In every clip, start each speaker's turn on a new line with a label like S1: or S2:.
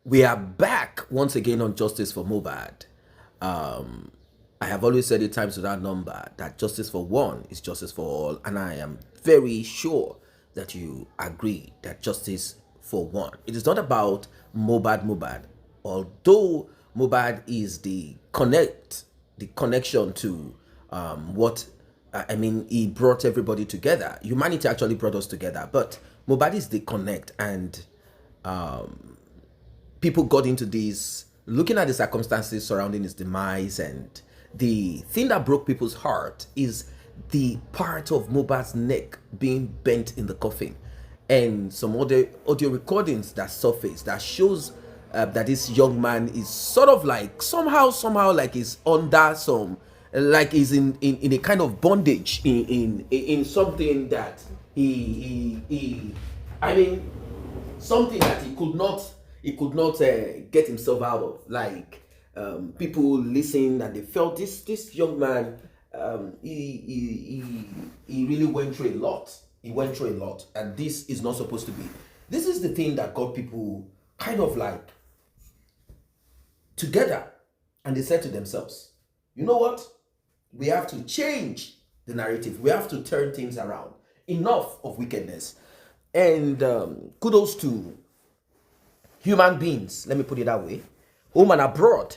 S1: We are back once again on Justice for Mohbad. I have always said it times without number that justice for one is justice for all, and I am very sure that you agree that justice for one. It is not about Mohbad, although Mohbad is the connection to what I mean. He brought everybody together. Humanity actually brought us together, but Mohbad is the connect, and people got into this looking at the circumstances surrounding his demise, and the thing that broke people's heart is the part of Mohbad's neck being bent in the coffin, and some other audio recordings that surfaced that shows that this young man is sort of like somehow like he's under some, like he's in a kind of bondage in something that he I mean, something that he could not get himself out of. Like people listened and they felt this young man, he really went through a lot. He went through a lot, and this is not supposed to be. This is the thing that got people kind of like together, and they said to themselves, you know what, we have to change the narrative, we have to turn things around. Enough of wickedness. And kudos to human beings, let me put it that way, home and abroad.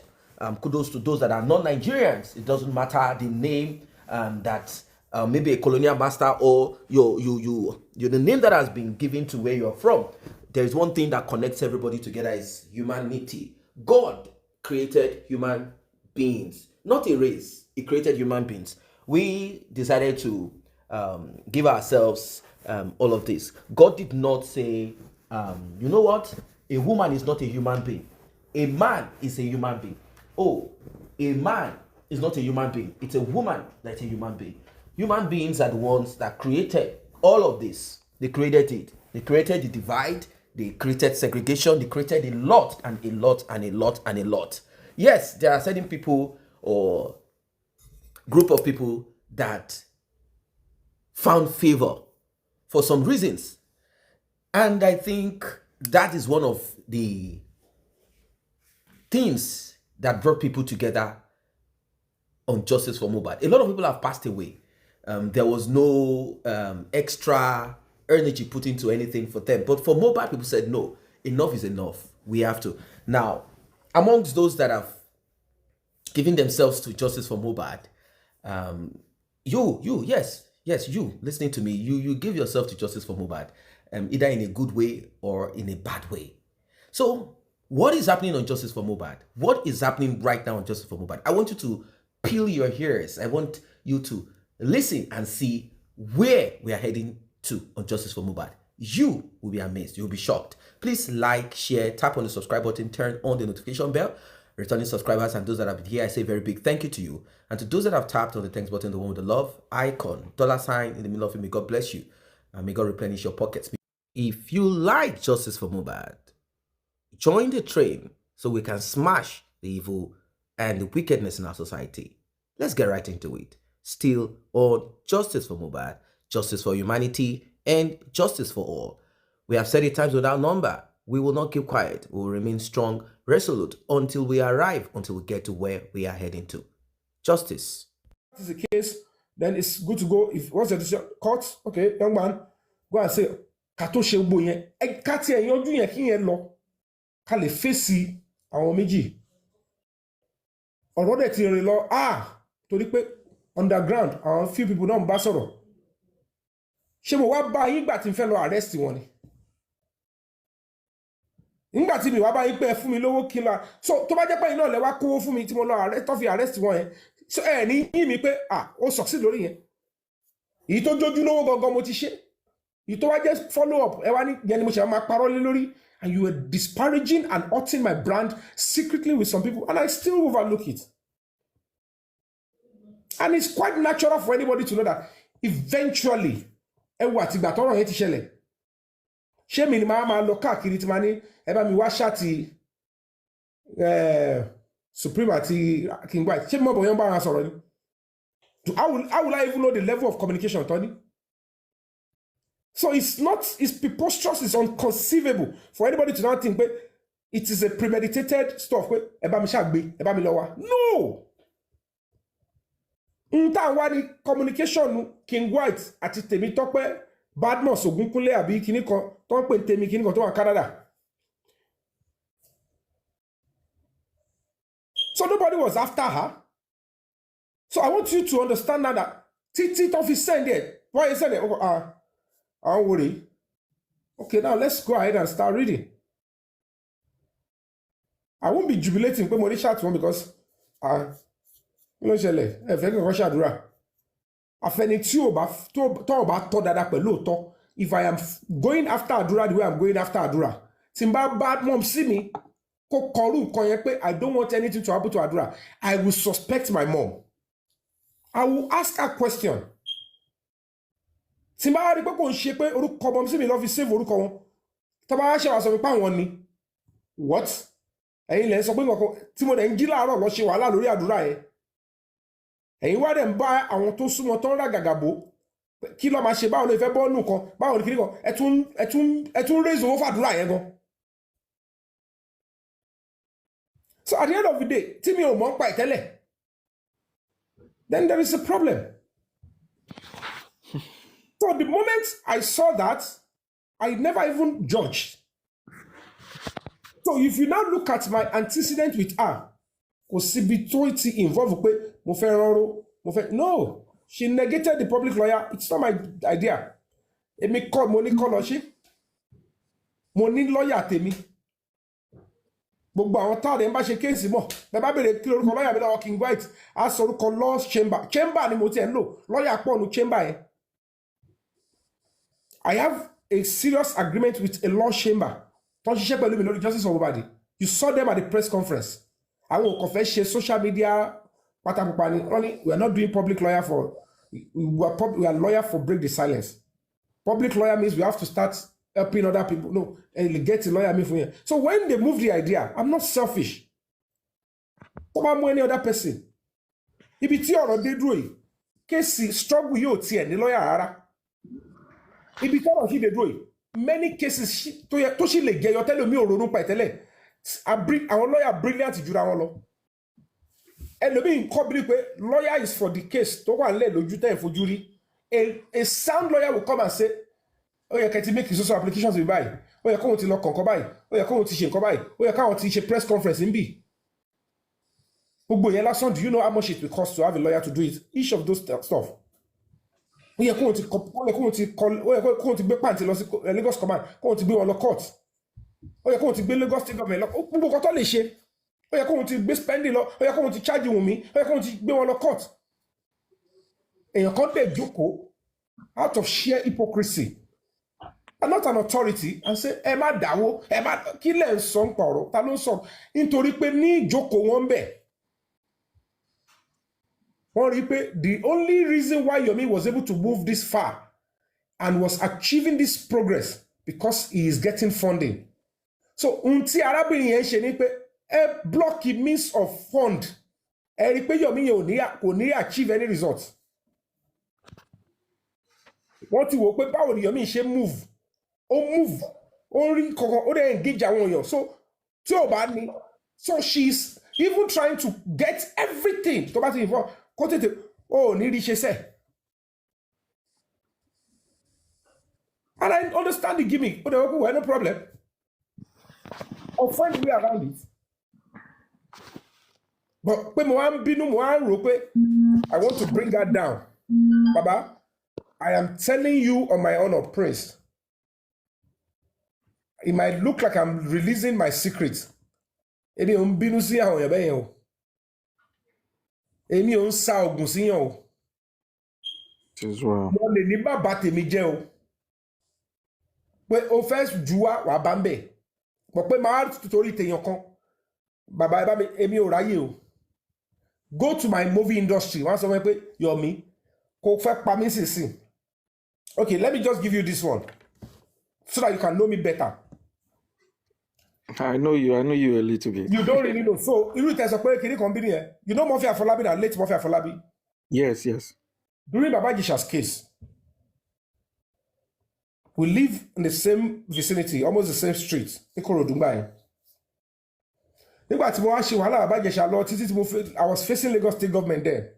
S1: Kudos to those that are non-Nigerians. It doesn't matter the name that maybe a colonial master or the name that has been given to where you're from. There is one thing that connects everybody together, is humanity. God created human beings, not a race. He created human beings. We decided to give ourselves all of this. God did not say, you know what, a woman is not a human being, a man is a human being. Oh, a man is not a human being, it's a woman that's a human being. Human beings are the ones that created all of this. They created it. They created the divide. They created segregation. They created a lot and a lot and a lot and a lot. Yes, there are certain people or group of people that found favor for some reasons. And I think that is one of the things that brought people together on Justice for Mohbad. A lot of people have passed away. There was no extra energy put into anything for them. But for Mohbad, people said, no, enough is enough. We have to. Now, amongst those that have given themselves to Justice for Mohbad, yes, you listening to me, you give yourself to Justice for Mohbad, either in a good way or in a bad way. So what is happening on Justice for Mohbad? What is happening right now on Justice for Mohbad? I want you to peel your ears. I want you to listen and see where we are heading to on Justice for Mohbad. You will be amazed. You'll be shocked. Please like, share, tap on the subscribe button, turn on the notification bell. Returning subscribers and those that have been here, I say a very big thank you to you. And to those that have tapped on the thanks button, the one with the love icon, $ in the middle of it, may God bless you. And may God replenish your pockets. If you like Justice for Mohbad, join the train so we can smash the evil and the wickedness in our society. Let's get right into it. Still on Justice for Mohbad, justice for humanity, and justice for all. We have said it times without number. We will not keep quiet. We will remain strong, resolute until we arrive, until we get to where we are heading to. Justice.
S2: If that is the case, then it's good to go. If once the decision court, okay, young man, go and say, Kato Shebo yen, Kati yen yonju yen ki yen lo, ka le fèsì àwọn méjì. Ọ̀rọ̀ dẹ̀ ti rìn lọ, torí pé underground, àwọn few people náà ń bá sọ̀rọ̀. Ṣé mo wá bá yín gbà tí n fẹ́ lọ arrest wọn ni? Nígbà tí mi wá bá yín pé ẹ fún mi lówó kí n la, so tó bá jẹ́ pé iná lẹ wá kówó fún mi tí mo lọ arrest, tó fi arrest wọn yẹn, so ẹ ní yín mi pé ó succeed lórí yẹn. Èyí tó jójú lówó gangan mo ti ṣe. Èyí tó wá jẹ́ follow up, ẹ wá ní yẹn ni mo ṣe máa parọ́ lé lórí, and you were disparaging and hurting my brand secretly with some people, and I still overlook it. And it's quite natural for anybody to know that eventually, ẹ wo àtìgbà tọ́rọ̀ yẹn ti ṣẹlẹ̀. Ṣé mi ni máa lọ káàkiri tí máa ní ẹ bá mi wá ṣáàtì Supreme àti King White? Ṣé mo bọ̀ yẹn bá wọn sọ̀rọ̀ ni? How will I even know the level of communication, Tony? So it's preposterous, it's inconceivable for anybody to not think, but it is a premeditated stuff. No! Communication King White àti Tèmítọ́pẹ́ Badmus Ògúnkúnlé àbí kíní kan tó ń pè Tèmi kíní kan tó wà Canada. So nobody was after her. So I want you to understand now that Titi don't send it. Why you send it? I don't worry. Okay, now let's go ahead and start reading. I won't be jubilating when money shout one because you know ṣẹlẹ̀ ẹ fẹ́ kọ́kọ́ ṣàdúrà. Àfẹni tí ò bá tọ́ dáadáa pẹ̀lú òótọ́. If I am going after àdúrà the way I'm going after àdúrà, tí n bá bad mom see me, kó kọrú nǹkan yẹn pé I don't want anything to happen to àdúrà, I will suspect my mom. I will ask her question. Tí n bá rí pé kò ń ṣe pé orúkọ mom sí mi lọ fi save orúkọ wọn. Tó bá ṣe wá sọ pé àwọn ni. What? Ẹ̀yin lẹ sọ pé nǹkan tí mo dẹ̀ ń jí láàárọ̀ lọ ṣe wàhálà lórí àdúrà yẹn. Ẹ̀yin wá dẹ̀ ń bá àwọn tó súnmọ́ tó ń rà gàgàbó kí ló máa ṣe báwo ló fẹ́ bọ́ọ̀nù kan báwo ni kiri kan ẹ tún raise owó fàdúrà yẹn gan. So at the end of the day tí mi ò mọ̀ ń pa ìtẹ́lẹ̀ then there is a problem. So the moment I saw that I never even judged. So if you now look at my antecedent with her, kò síbi tó ti involve pé mo fẹ́ rọrùn mo fẹ́ no, she negated the public lawyer. It's not my idea. Èmi kọ́ mo ní kọ́ lọ ṣe mo ní lọ́ọ̀yà tèmi gbogbo àwọn táwọn ẹ̀ ń bá ṣe kéèsì mọ̀ bẹ́ẹ̀ bá bèrè kí lórúkọ lọ́ọ̀yà mi lọ́wọ́ King White á sọ orúkọ law chamber ni mo ti ẹ̀ ń lò lọ́ọ̀yà pọ̀ nu chamber yẹn. I have a serious agreement with a law chamber tó ń ṣiṣẹ́ pẹ̀lú mi lórí justice for Mohbad. You saw them at the press conference. Àwọn kò fẹ́ ṣe social media pátápápá ni wọ́n ní we are not doing public lawyer for we are lawyer for break the silence. Public lawyer means we have to start helping other people. No, and get a lawyer me from here. So when they move the idea, I'm not selfish. Tó bá mú any other person. Ibi tí ọ̀rọ̀ dé dúró yìí, kéèsì struggle yóò tiẹ̀ ní lawyer rárá. Ibi tí ọ̀rọ̀ sì dé dúró yìí, many cases tó sì lè jẹyọ tẹ́lẹ̀ mi ò ronú pa ìtẹ́lẹ̀. Àwọn lawyer brilliant jura wọn lọ. Ẹlòmíì kọ́ bí pé lawyer is for the case tó wà nílẹ̀ lójú tẹ́ ẹ̀ fojú rí. A sound lawyer will come and say, ó yẹ kẹ́ ti make social applications bí báyìí, ó yẹ kóhun ti lọ kọ̀ọ̀kan báyìí, ó yẹ kóhun ti ṣe nǹkan báyìí, ó yẹ káwọn ti ṣe press conference níbí. Gbogbo yẹn lásán, do you know how much it will cost to have a lawyer to do it? Each of those stuff. Ó yẹ kóhun ti gbé pàǹtí lọ sí Lagos command, kóhun ti gbé wọn lọ court. Ó yẹ kóhun ti gbé Lagos state government lọ, gbogbo nǹkan tó lè ṣe. Ó yẹ kóhun ti gbé spending lọ, ó yẹ kóhun ti charge Wùnmí, ó yẹ kóhun ti gbé wọn lọ court. Èèyàn kan dẹ̀ jókòó out of sheer hypocrisy. I'm not an authority and say ẹ má dáwó ẹ má kí lẹ̀ ń sọ ń pa ọ̀rọ̀ ta ló ń sọ nítorí pé ní ìjókòó wọn bẹ̀ wọ́n rí pé the only reason why Yomi was able to move this far and was achieving this progress because he is getting funding. So ohun tí arábìnrin yẹn ṣe ni pé ẹ block the means of fund ẹ rí pé Yomi yẹn kò ní achieve any result. Wọ́n ti wò pé báwo ni Yomi ṣe move ó rí kankan ó dẹ̀ engage àwọn èèyàn so tí ò bá ní so she's even trying to get everything tó bá ti fọ kó tètè ó ní rí ṣe sẹ́. And I understand the gimmick ó dẹ̀ wọ́n kó wẹ̀ no problem I'll find a way around it. But pé mo wá ń bínú mo wá ń rò pé I want to bring her down. Baba, I am telling you on my honor, Prince. It might look like I'm releasing my secret. Èmi ò ń bínú sí àwọn èèyàn bẹ́yẹn o. Èmi ò ń sa oògùn síyàn o. Mo lè ní bàbá tèmi jẹ́ o. Pé o fẹ́ jù wá bá ń bẹ̀. Pọ̀ pé màá torí tèèyàn kan. Bàbá ẹ bá mi, èmi ò ráyè o. Go to my movie industry. Wọ́n sọ fún mi pé Yomi, kò fẹ́ pa mí sísìn. Okay, let me just give you this one. So that you can know me better.
S3: I know you a little bit.
S2: You don't really know. So, you tell us, you know Murphy Afolabi, that late Murphy Afolabi?
S3: Yes.
S2: During Baba Gisha's case, we live in the same vicinity, almost the same street, Ikorodu. nígbà tí mo wá ṣe wàhálà Baba Ìjẹ̀ṣà lọ títí tí I was facing Lagos state government there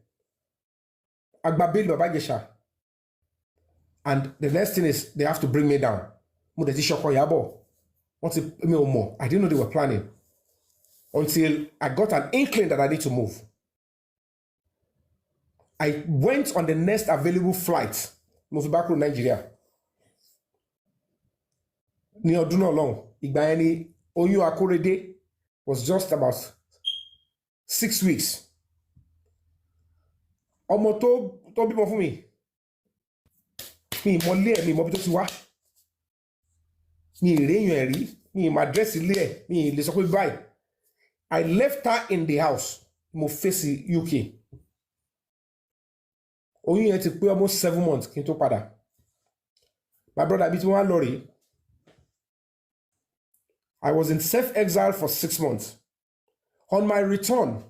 S2: agba bail Baba Ìjẹ̀ṣà, and the next thing is they have to bring me down. Mo dẹ̀ ti ṣọkọ Ìyábọ̀ wọ́n ti mi ò mọ̀, I didn't know they were planning until I got an inkling that I need to move. I went on the next available flight mo fi bá kúrò Nigeria ní ọdún náà lọ́hùn. Ìgbà yẹn ni oyún Akórèdé was just about 6 weeks. Ọmọ tó bímọ fún mi ìmọ̀lé ẹ̀ mi ìmọ̀ bí tó ti wá, mi ìréyàn ẹ̀ rí, mi ìmọ̀ àdírẹ́sì ilé ẹ̀, mi lè sọ pé báyìí. I left her in the house, mo face UK. Oyún yẹn ti pé almost 7 months kí n tó padà. My brother bí tí wọ́n á lọ rèé. I was in self-exile for 6 months. On my return,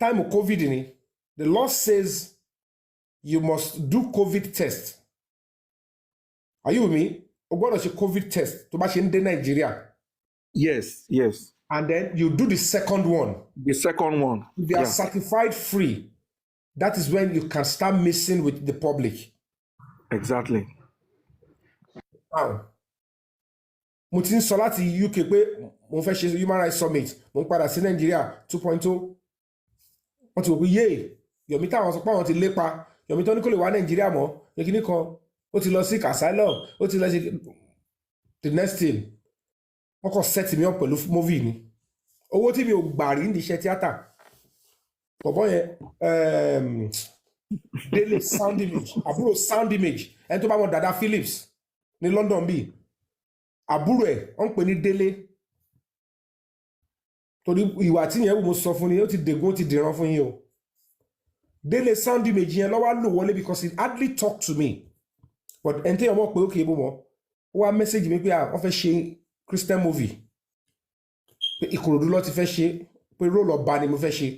S2: time of COVID ni, the law says you must do COVID test. Are you with me? O gbọ́dọ̀ ṣe COVID test tó bá ṣe ń dé Nigeria.
S3: Yes, yes.
S2: And then you do the second one.
S3: The second one.
S2: If they are certified free, that is when you can start mixing with the public.
S3: Exactly.
S2: Now, mo ti ń sọ láti UK pé mo fẹ́ ṣe Human Rights Summit, mo ń padà sí Nigeria 2.0. Wọ́n ti wò pé yéè, Yomi táwọn sọ pé àwọn ti lépa, Yomi tó ní kó lè wá Nigeria mọ́, ní kíní kan, ó ti lọ sí asylum, ó ti lọ sí the next thing. Wọ́n kàn set mi up pẹ̀lú movie ni. Owó tí mi ò gbà rí ní iṣẹ́ tíátà. Bọ̀bọ́ yẹn Délé Sound Image, àbúrò Sound Image, ẹni tó bá wọn Dada Phillips ní London bíi. Àbúrò ẹ̀ wọ́n ń pè ní Délé. Torí ìwà tí yẹn wù mo sọ fún ni, ó ti dègún ó ti dìran fún yín o. Délé Sound Image yẹn lọ́wọ́ lò wọlé because he hardly talked to me. But ẹni tí yẹn mọ̀ pé ókè bó mọ̀, ó wá message mi pé wọ́n fẹ́ ṣe Christian movie. Pé Ìkòròdú ló ti fẹ́ ṣe, pé role ọba ni mo fẹ́ ṣe.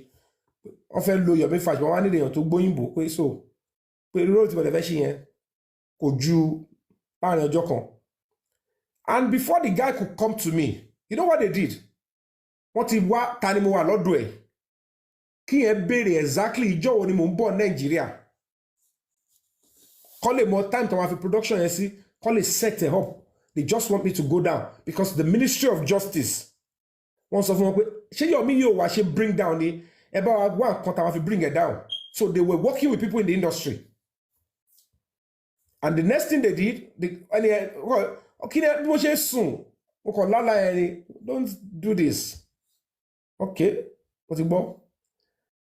S2: Wọ́n fẹ́ lo Yomi Fash, wọ́n wá nílé èèyàn tó gbóyìnbó pé so pé role tí mo fẹ́ ṣe yẹn kò ju láàrin ọjọ́ kan. And before the guy could come to me, you know what they did? Wọ́n ti wá ta ni mo wà lọ́dọ̀ ẹ̀. Kí yẹn béèrè exactly ìjọ́ wo ni mo ń bọ̀ Nàìjíríà. Kọ́ lè mọ time tó wá fi production yẹn sí, kọ́ lè set it up. They just want me to go down because the Ministry of Justice wọ́n sọ fún wọn pé ṣé Yomi yóò wá ṣe bring down ni ẹ bá wa wá nǹkan tá a fi bring it down. So they were working with people in the industry. And the next thing they did, kí ni bí mo ṣe sùn, mo kàn lálá ẹ ni, don't do this. Okay, mo ti gbọ́.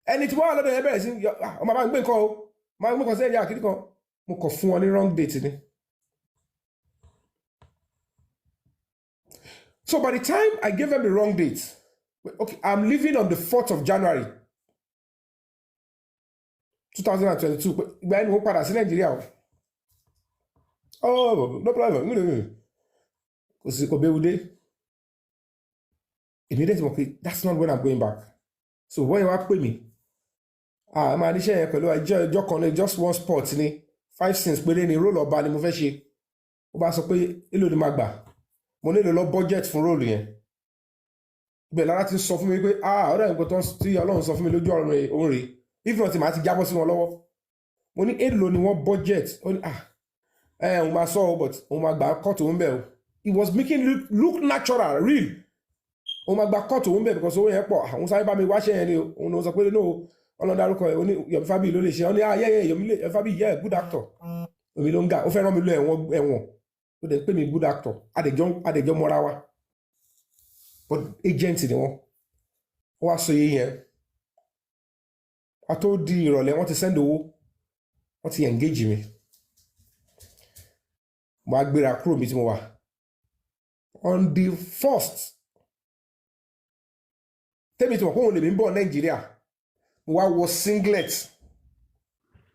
S2: Ẹni tí wọ́n wà lọ́dọ̀ yẹn bẹ̀rẹ̀ sí ọmọ bá ń gbé nǹkan o, máa ń gbé nǹkan sí ẹ̀yà kiri kan, mo kàn fún wọn ní wrong date ni. So by the time I gave them the wrong date, okay, I'm leaving on the 4th of January 2022. Ìgbà yẹn ni mo padà sí Nàìjíríà o. Oh, no problem. Kò sí kò béwu dé. Immediately mo pe, that's not when I'm going back. So wọ́n yẹn wá pè mí. Máa níṣẹ́ yẹn pẹ̀lú ẹjọ́ kan ní just one spot ní 5 cents péré ní role ọba ni mo fẹ́ ṣe. Ó bá sọ pé èló ni máa gbà. Mo nílò lọ budget fún role yẹn. Ibẹ̀ lára ti sọ fún mi pé ọ̀rẹ́ nǹkan tó tí Ọlọ́run sọ fún mi lójú ọ̀run òun rèé. If not, màá ti jábọ́ sí wọn lọ́wọ́. Mo ní èló ni wọ́n budget. Ó ní òun máa sọ ọ́ but òun máa gbà cut òun bẹ̀ o. It was making look natural, real. Òun máa gbà cut òun bẹ̀ because owó yẹn pọ̀. Àwọn sáré bá mi wáṣẹ́ yẹn ni o. Òun ló sọ pé no, Ọlọ́run dárúkọ ẹ̀, ó ní Yomi Fabi ló lè ṣe. Ó ní Yomi Fabi, good actor. Omi ló ń ga, ó fẹ́ rán mi lọ ẹ̀wọ̀n. Ó dẹ̀ pè mí good actor. Adẹ̀jọ́ mọ́ra wa. But agent ni wọ́n. Ó wá sọ yé yẹn. A tó di ìrọ̀lẹ́ wọ́n ti send owó. Wọ́n ti engage mi. Mo á gbéra kúrò mi tí mo wà. On the 1st, tẹ́mi tí mo kóhun lè mi ń bọ̀ Nàìjíríà. Mo wá wọ singlet.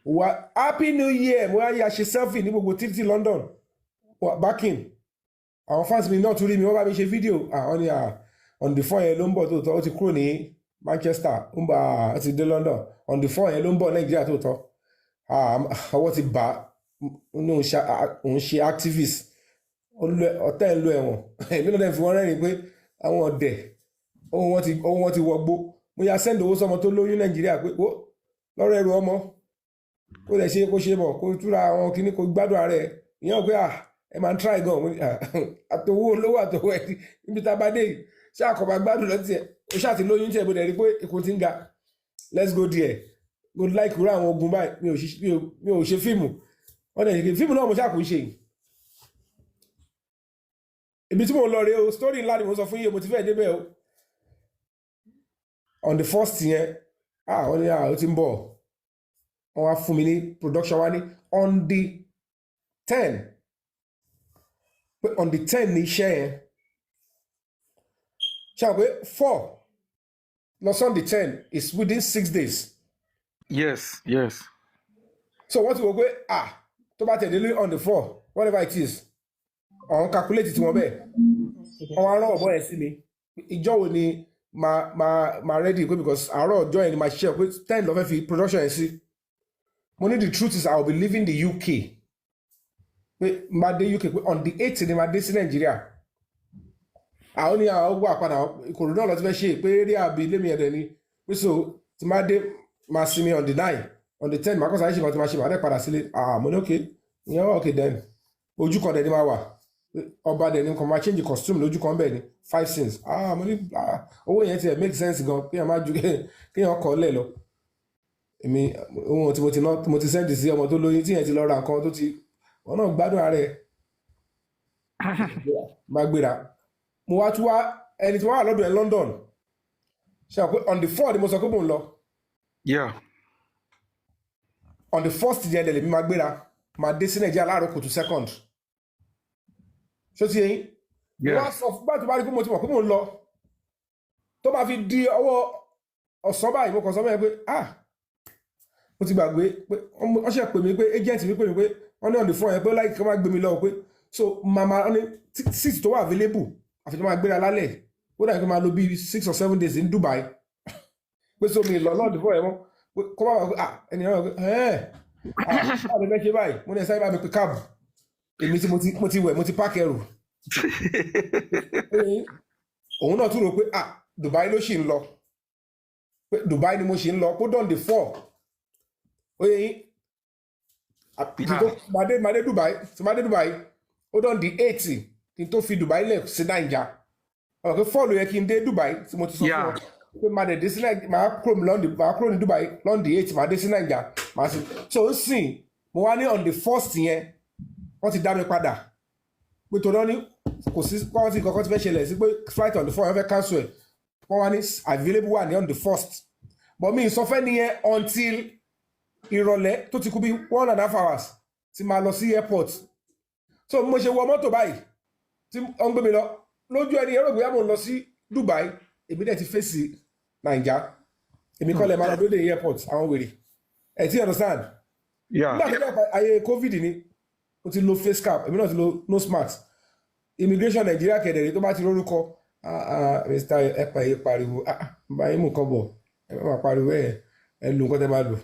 S2: Mo wá Happy New Year. Mo wá yà ṣe selfie ní gbogbo títí London. Backing. Àwọn fans mi náà tún rí mi, wọ́n bá mi ṣe fídíò. Wọ́n ní on the 4 yẹn ló ń bọ̀ tóòtọ́, ó ti kúrò ní Manchester, ó ti dé London. On the 4 yẹn ló ń bọ̀ Nàìjíríà tóòtọ́. Ọwọ́ ti bà òun ṣe activist. Ọ̀tẹ̀ ń lo ẹ̀wọ̀n. Èmi náà dẹ̀ fi wọ́n rẹ́rìn pé àwọn ọ̀dẹ̀ ohun wọn ti wọgbó mo ya send owó sọmọ tó lóyún Nàìjíríà pé ó lọ́rọ̀ ẹrù ọmọ kó lè ṣe kó ṣe bọ̀ kó túra àwọn kinní kó gbádùn ara ẹ̀ ìyẹn pé ẹ máa ń try gan àtòwó olówó àtòwó ẹ̀ níbi tá a bá dé yìí ṣé àkọ́bá gbádùn lọ́tì ẹ̀ ó ṣáà ti lóyún tí ẹ̀ bó dẹ̀ rí pé ikùn ti ń ga let's go there go like rú àwọn ogun báyìí mi ò ṣe fíìmù wọ́n dẹ̀ ṣe fíìmù náà mo ṣáà kò ń ṣe yìí ibi tí mo lọ rèé o story ńlá ni mo sọ fún yín mo ti fẹ́ débẹ̀ o on the first yẹn wọ́n ní ó ti ń bọ̀ wọ́n wá fún mi ní production wá ní on the 10 pé on the 10 ní iṣẹ́ yẹn ṣe àwọn pé 4 lọ Sunday 10 is within 6 days.
S3: Yes.
S2: So wọ́n ti wò pé tó bá tẹ̀lé lé on the 4 whatever it is ọ̀hún calculate tí wọ́n bẹ́ẹ̀ wọ́n wá rán ọ̀bọ̀ yẹn sí mi ìjọ wo ni máa ready pé because àárọ̀ ọjọ́ yẹn ni máa ṣiṣẹ́ pé 10 lọ fẹ́ fi production yẹn sí mo ní the truth is I will be leaving the UK pé máa dé UK pé on the 8th ni máa dé sí Nàìjíríà àwọn ní àwọn wà padà ìkòrò náà lọ ti fẹ́ ṣe pé eré àbí lémi ẹ̀dẹ̀ ni pé so ti máa dé máa sinmi on the 9 on the 10 máa kọ́ sáré ṣe kan tí máa ṣe máa dẹ̀ padà sílé mo ní okay ìyẹn wà okay then ojú kan dẹ̀ ni máa wà ọba dẹ̀ ni nǹkan máa change costume lójú kan bẹ́ẹ̀ ni 5 cents mo ní owó yẹn ti ẹ̀ make sense gan kéèyàn máa ju kéèyàn kọ́ lẹ̀ lọ èmi ohun tí mo ti send sí ọmọ tó lóyún tí yẹn ti lọ ra nǹkan tó ti wọn náà gbádùn ara ẹ̀ máa gbéra mo wá tún wá ẹni tí wọ́n wà lọ́dọ̀ ẹ̀ London ṣe àpò on the 4 ni mo sọ pé mò ń lọ on the 1st yẹn dẹ̀ lèmi máa gbéra máa dé sí Nàìjíríà láàárọ̀ kùtù 2nd ṣó ti yẹn wọ́n sọ fún báyìí tó bá rí pé mo ti mọ̀ pé mò ń lọ tó máa fi di ọwọ́ ọ̀sán báyìí mo kàn sọ mẹ́rin pé mo ti gbàgbé pé wọ́n ṣe pè mí pé agent mi pè mí pé wọ́n ní on the 4 yẹn pé láì kí wọ́n máa gbé mi lọ pé so màmá wọ́n ní seat tó wà available àfi tó máa gbéra lálẹ́ ó dàbí pé máa lo bíi 6 or 7 days in Dubai pé so mi lọ lọ́ọ̀dù fún ẹ̀ mọ́ kó má wà pé ẹnìyàn wà pé báwo ni ṣe báyìí mo ní ẹ̀sán bá mi pé káàbù èmi tí mo ti wẹ̀ mo ti páàkì ẹrù òun náà tún rò pé Dubai ló ṣì ń lọ pé Dubai ni mo ṣì ń lọ kó dán the 4 ó yẹ yín máa dé Dubai ó dán the 8 kí n tó fi Dubai lẹ̀ sí Naija ọ̀rọ̀ pé 4 ló yẹ kí n dé Dubai tí mo ti sọ fún ọ pé máa dé sí Naija máa kúrò ní Dubai lọ́ndì 8 máa dé sí Naija máa sì so ó sìn mo wá ní on the 1st yẹn wọ́n ti dá mi padà pé tó náà ní kò sí wọ́n ti kọ́kọ́ ti fẹ́ ṣẹlẹ̀ sí pé flight on the 4 wọ́n fẹ́ cancel ẹ̀ wọ́n wá ní available wà ní on the 1st but mi sọ fẹ́ nìyẹn until ìrọ̀lẹ́ tó ti kú bí 1.5 hours ti máa lọ sí airport so mo ṣe wọ mọ́tò báyìí tí wọ́n gbé mi lọ lójú ẹni ẹ̀rọ ìgbéyàwó mo lọ sí Dubai èmi dẹ̀ ti fèsì Naija èmi kọ́ lẹ̀ máa lọ lóde airport àwọn wèrè ẹ̀ tí understand nígbà tó jẹ́ ayé COVID ni mo ti lo face cap èmi náà ti lo nose mask immigration Nigeria kẹ̀dẹ̀rẹ̀ tó bá ti rórúkọ Mr. ẹ̀pà yìí pariwo báyìí mú nǹkan bọ̀ ẹ máa pariwo ẹ lu nǹkan tẹ́ máa lò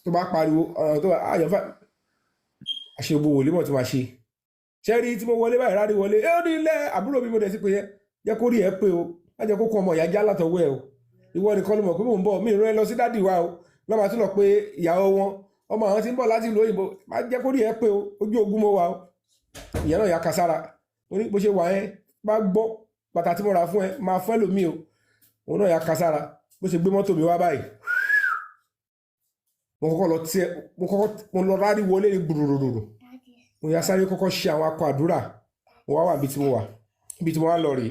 S2: tó bá pariwo tó bá àyànfà àṣegbò wòlé mọ̀ tó máa ṣe ṣẹ́rí tí mo wọlé báyìí rárí wọlé ó ní ilẹ̀ àbúrò mi mo dẹ̀ sí pé yẹn jẹ́ kó rí ẹ pé o má jẹ́ kó kọ́ ọmọ ìyá já látọwọ́ ẹ o ìwọ nìkan ló mọ̀ pé mò ń bọ̀ mí ìrún ẹ lọ sí dádì wa o lọ́ máa tún lọ pé ìyàwó wọn ọmọ àwọn tí ń bọ̀ láti ìlú òyìnbó má jẹ́ kó rí ẹ pé o ojú ogun mo wà o ìyẹn náà ya kasára mo ní bó ṣe wà yẹn bá gbọ́ bàtà tí mo rà fún ẹ máa fẹ́ lómi o òun náà ya kasára bó ṣe gbé mọ́tò mi wá báyìí mo lọ rárí wọlé ní gbùrùrùrù mo yá sáré kọ́kọ́ ṣe àwọn akọ àdúrà mo wá wà bí tí mo wá lọ rí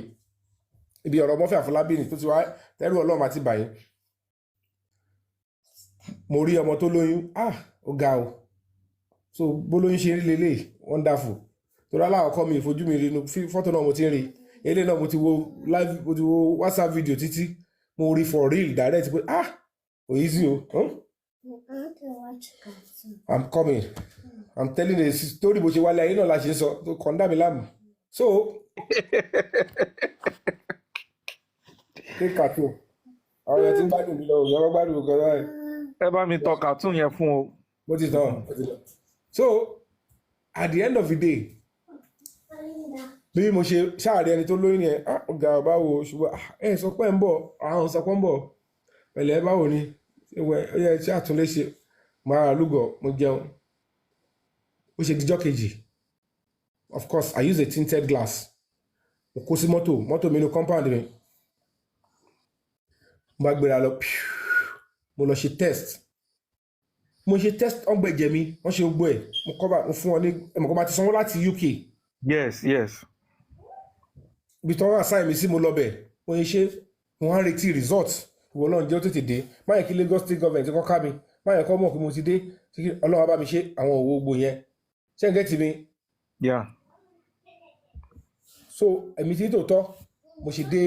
S2: ibi ọ̀rọ̀ Murphy Àfọlábí ni tó ti wá tẹ́rù Ọlọ́run àti bàyí mo rí ọmọ tó lóyún ó ga o so bó lóyún ṣe rí lélẹ̀ wonderful torí aláwọ̀kọ́ mi ìfojú mi rí inú fọ́tò náà mo ti rí ilé náà mo ti wo live mo ti wo WhatsApp video títí mo rí for real direct pé kò easy o. I'm coming. I'm telling you the story bó ṣe wálé ayé náà la ṣe sọ tó kàn dá mi láàmú. So take cartoon. Àwọn yẹn ti ń gbádùn mi lọ òun yẹn wọ́n gbádùn mi gan-an báyìí.
S3: Ẹ bá mi tọ cartoon yẹn fún o.
S2: Mo ti tán. So at the end of the day bí mo ṣe ṣáàrí ẹni tó lóyún yẹn ọ̀gá báwo ṣùgbọ́n ẹ sọ pé ń bọ̀ àwọn sọ pé ń bọ̀ pẹ̀lẹ́ báwo ni ó yẹ ṣé àtúnlé ṣe máa rà lúgọ̀ mo jẹun ó ṣe dijọ́ kejì of course I use a tinted glass mo kó sí mọ́tò mi ní compound mi mo bá gbéra lọ mo lọ ṣe test ọgbẹ̀jẹ̀ mi wọ́n ṣe gbogbo ẹ̀ mo fún wọn ní ẹ̀mọ̀kọ́ bá ti sanwó láti UK.
S3: Yes.
S2: Ibi tí wọ́n assign mi sí mo lọ bẹ̀ mo yẹ ṣe wọ́n á retí result ìwọ náà jẹ́ ó tètè dé máyẹ̀ kí Lagos State Government kọ́ ká mi máyẹ̀ kọ́ mọ̀ pé mo ti dé Ọlọ́run bá mi ṣe àwọn òwò gbogbo yẹn ṣé ń gẹ́tì mi. So ẹ̀mí tí tòótọ́ mo ṣe dé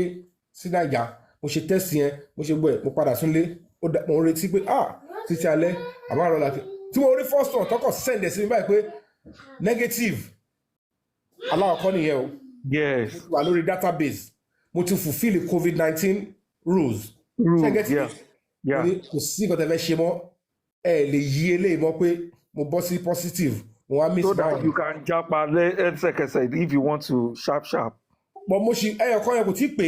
S2: sí Naija mo ṣe test yẹn mo ṣe gbọ́ ẹ̀ mo padà súnlé mo retí pé títí alẹ́ àbárọ̀ láti tí mo rí first one tọkọ̀ send ẹ̀ sí mi báyìí pé negative aláwọ̀kọ́ nìyẹn o.
S3: Yes.
S2: Wà lórí database mo ti fulfill COVID-19 rules. Kò sí nǹkan tẹ́ fẹ́ ṣe mọ́ ẹ lè yí eléyìí mọ́ pé mo bọ́ sí positive mo wá miss.
S3: So that you can japa lẹ́sẹ̀kẹsẹ̀ if you want to sharp.
S2: But mo ṣe ẹyọkọ yẹn kò tí ì pé.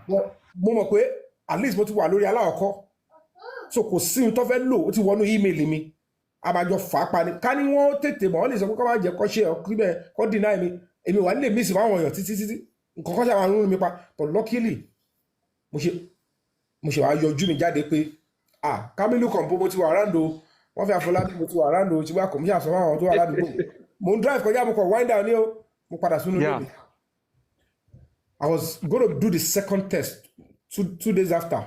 S2: Mo mọ̀ pé at least mo ti wà lórí aláwọ̀kọ́ so kò sí ohun tó fẹ́ lò ó ti wọnú email mi abájọ fà á pa ni ká ní wọ́n tètè mọ̀ wọ́n lè sọ pé kọ́ máa jẹ́ kọ́ ṣe ọ̀kí bẹ́ẹ̀ kọ́ deny mi èmi wà nílé mísì fáwọn èèyàn títí nǹkan kan ṣàwọn arúgbó mi pa but luckily mo ṣe wá yọjú mi jáde pé Kamilu Kompo mo ti wà ráńdò wọ́n fi Afọlábí mo ti wà ráńdò tí wọ́n kò mí ṣàṣọ fáwọn tó wà ládùúgbò mo ń drive kọjá mo kọ̀ wind down ní o mo padà sínú ilé mi. I was going to do the second test 2 days after.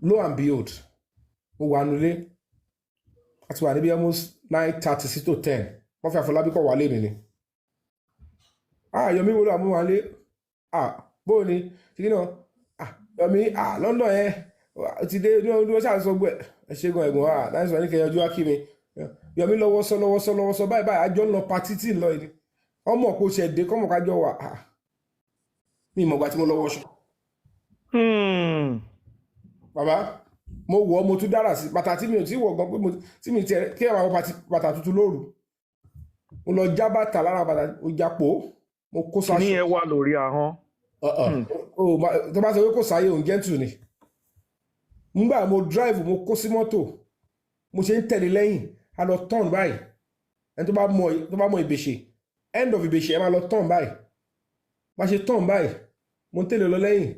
S2: Lo and behold, mo wà nulẹ̀ àti wà níbi almost 9:30 sí tó 10 wọ́n fi Afọlábí kọ̀ wálé mi ni. Yomi wo ló àmú wálé bóò ni ṣìkì náà Yomi London yẹn ti dé ní ọdún ṣáà sọ gbẹ ẹ ṣẹ́gun ẹ̀gbọ́n láti sọ ní kẹyọjú wá kí mi Yomi lọ́wọ́sọ báyìí àjọ ń lọ patí tí ń lọ yìí ọmọ kò ṣe dé kọ́mọ̀ kájọ wà ní ìmọ̀gbà tí mo lọ́wọ́ ṣọ. Bàbá mo wọ̀ mo tún dára sí bàtà tí mi ò tí wọ̀ gan pé tí mi tiẹ̀ kí àwọn bàtà tuntun lóru mo lọ já bàtà lára bàtà mo já pò mo kó sáṣọ.
S3: Ní ẹ wà lórí ahọ́n.
S2: Tó bá sọ pé kò sáyé òun jẹ́ntù ni nígbà mo drive mo kó sí mọ́tò mo ṣe ń tẹ̀lé lẹ́yìn a lọ turn báyìí ẹni tó bá mọ ìbèṣe end of ìbèṣe ẹ máa lọ turn báyìí má ṣe turn báyìí mo ń tẹ̀lé lọ lẹ́yìn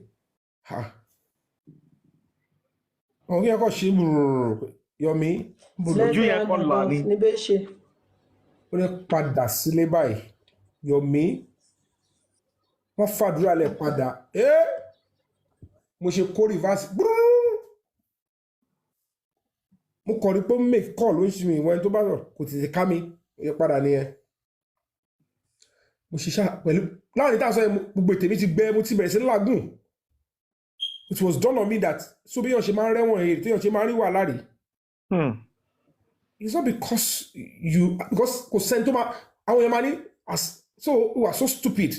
S2: àwọn kí ẹ kọ́ ṣe Yomi
S3: ojú yẹn kọ́ là ní.
S2: ó ní padà sílé báyìí Yomi wọ́n fàdúrà lẹ̀ padà mo ṣe kó reverse mo kọ̀ rí pé make call ló ń ṣe mi ìwọ̀n tó bá rọ̀ kò tètè ká mi ó padà nìyẹn mo ṣiṣẹ́ pẹ̀lú láàrin táà sọ yẹn gbogbo ètè mi ti gbẹ mo ti bẹ̀rẹ̀ sí lágùn. It was done on me that so bí yàn ṣe máa ń rẹ́wọ̀n èrè tí yàn ṣe máa ń rí wà láre. It's not because kò sẹ́ni tó máa àwọn èèyàn máa ní so you are so stupid.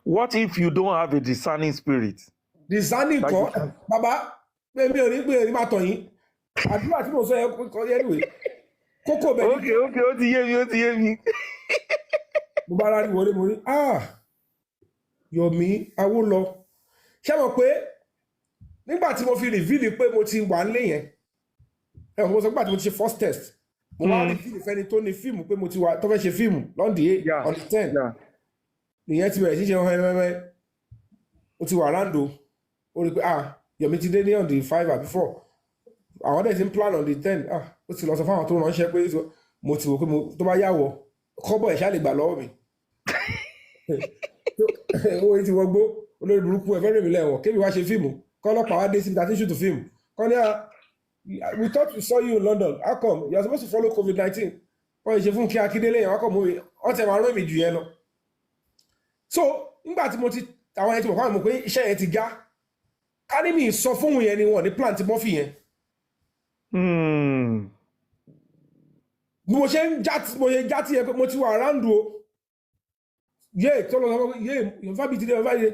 S3: What if you don't have a discerning spirit?
S2: Discerning kọ́ bàbá mi ò ní máa tàn yín àdúrà tí mo sọ yẹn kọ́ yẹn anyway kókó bẹ́ẹ̀ ni.
S3: Okay ó ti yé mi.
S2: Mo bá rárí wọlé mo ní Yomi awó lọ ṣé mọ̀ pé nígbà tí mo fi reveal pé mo ti wà nílé yẹn mo sọ nígbà tí mo ti ṣe first test mo wá reveal fẹ́ni tó ní fíìmù pé mo ti wà tó fẹ́ ṣe fíìmù lọ́ndì on the 10 nìyẹn ti bẹ̀rẹ̀ sí ṣe hẹ́hẹ́hẹ́ mo ti wà ráńdò ó rí pé Yomi ti dé ní on the 5 àbí 4 àwọn dẹ̀ ti ń plan on the 10 ó ti lọ sọ fáwọn tó ránṣẹ́ pé mo ti wò pé tó bá yàwọ̀ kọ́bọ̀ ẹ̀ṣá lè gbà lọ́wọ́ mi owó ti wọgbó olórí burúkú ẹ̀fẹ́ rèmi lẹ́wọ̀n kébì wá ṣe fíìmù kọ́lọ́pàá wá dé síbi tàbí ṣùtù fíìmù kọ́ ní we thought we saw you in London how come you are supposed to follow COVID-19 wọ́n ṣe fún kí Akíndélé yẹn wọ́n kọ́ mú mi wọ́n tẹ̀ máa rán mi jù yẹn lọ. So nígbà tí mo ti àwọn ẹni tí mo kọ́ àmọ́ pé iṣẹ́ yẹn ti já ká ní mi sọ fóun yẹn ni wọ́n ní plant mọ́fì yẹn. Bí mo ṣe ń já tí yẹn pé mo ti wà aráàlú o tó lọ sọ Yorùbá bíi ti dé Yorùbá yìí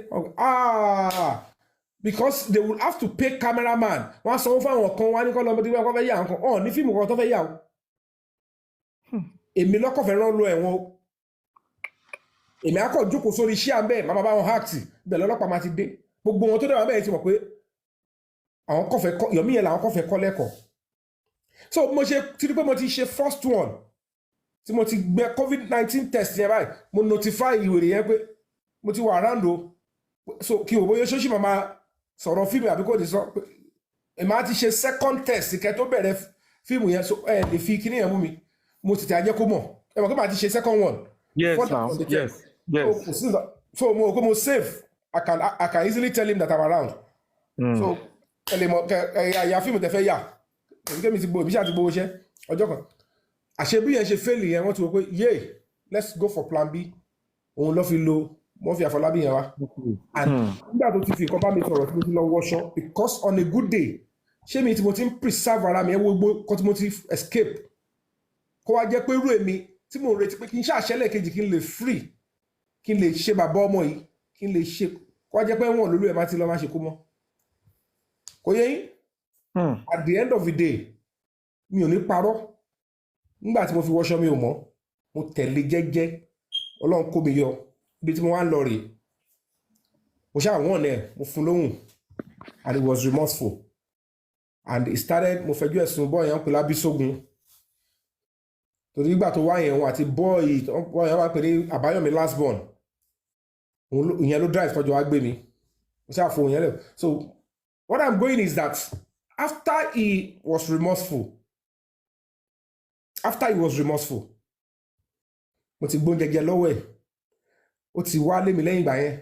S2: because they will have to pay cameraman wọ́n á sanwó fáwọn kan wá ní kọ́ lọ́mọdé wọn kọ́ fẹ́ yà nǹkan ní fíìmù kan tó fẹ́ yà o èmi lọ́kọ̀ fẹ́ rán lọ ẹ̀wọ̀n èmi á kàn jókòó sórí iṣẹ́ àmbẹ́ màmá bá wọn háàkì bẹ́ẹ̀ lọ́lọ́pàá máa ti dé gbogbo wọn tó dẹ̀ wà bẹ́ẹ̀ ti mọ̀ pé àwọn kọfẹ́ kọ́ Yomi yẹn làwọn kọfẹ́ kọ́ lẹ́kọ̀ọ́ so mo ṣe ti rí pé mo ti ṣe first one tí mo ti gbẹ COVID-19 test yẹn báyìí mo notify ìwèrè yẹn pé mo ti wà around o so kí o bóyá ṣóṣì màmá sọ̀rọ̀ fíìmù àbí kò ní sọ pé èmi á ti ṣe second test kẹ́ tó bẹ̀rẹ̀ fíìmù yẹn so ẹ lè fi kíní yẹn mú mi mo ti tẹ̀ ajẹ́ kó mọ̀ ẹ mọ̀ pé màá ti ṣe second one.
S3: Yes, now. Yes.
S2: So mo save. I can easily tell him that I'm around. So ya fíìmù tẹ fẹ́ yà èmi ti gbó èmi ṣáà ti gbówó iṣẹ́ ọjọ́ kan àṣebí yẹn ṣe fail yẹn wọ́n ti wò pé yay let's go for plan B òun lọ́ fi lo wọ́n fi Àfọlábí yẹn wá and nígbà tó ti fi nǹkan bá mi sọ̀rọ̀ tí mo ti lọ wọṣọ because on a good day ṣé mi tí mo ti ń preserve ara mi ẹ wo gbogbo kan tí mo ti escape kó wá jẹ́ pé irú èmi tí mo retí pé kí n ṣàṣẹlẹ̀ kejì kí n lè free kí n lè ṣe bàbá ọmọ yìí kí n lè ṣe kó wá jẹ́ pé wọ́n lólú ẹ̀ má ti lọ́ má ṣe kó mọ́ kò yẹ yín at the end of the day mi ò ní parọ́ nígbà tí mo fi wọṣọ mi ò mọ́ mo tẹ̀lé jẹ́jẹ́ Ọlọ́run kó mi yọ ibi tí mo wá ń lọ rèé mo ṣáà wọ́n ẹ̀ mo fún lóhùn and he was remorseful and he started mo fẹjọ́ ẹ̀sùn bọ́ọ̀ yẹn pẹ̀lú Abísógun torí nígbà tó wá yẹn wọn àti bọ́ọ̀ yẹn wá pè ní Àbáyọ̀mí last born ìyẹn ló drive tọ́jú wá gbé mi mo ṣáà fún yẹn lẹ̀ so what I'm going is that after he was remorseful mo ti gbóúnjẹ jẹ lọ́wọ́ ẹ̀ ó ti wá lé mi lẹ́yìn ìgbà yẹn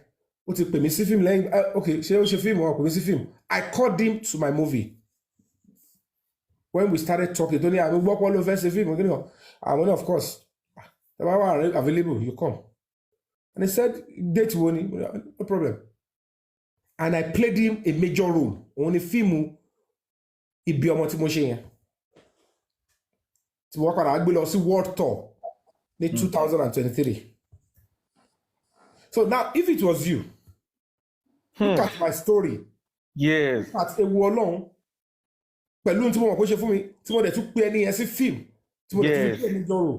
S2: ó ti pè mí sí fíìmù lẹ́yìn okay ṣé ó ṣe fíìmù ó pè mí sí fíìmù I called him to my movie when we started talking tó ní àmì gbọ́pọ̀ ló fẹ́ ṣe fíìmù kí ni kan àwọn ní of course ẹ bá wà available you come and he said date wo ni no problem and I played him a major role òun ni fíìmù Ibi Ọmọ tí mo ṣe yẹn tí wọ́n padà gbé lọ sí world tour ní 2023. So now if it was you look at my story.
S3: Yes.
S2: At ewu Ọlọ́run pẹ̀lú tí mo mọ̀ kó ṣe fún mi tí mo dẹ̀ tún pé ẹni yẹn sí fíìmù tí mo dẹ̀ tún pé ẹni jọrò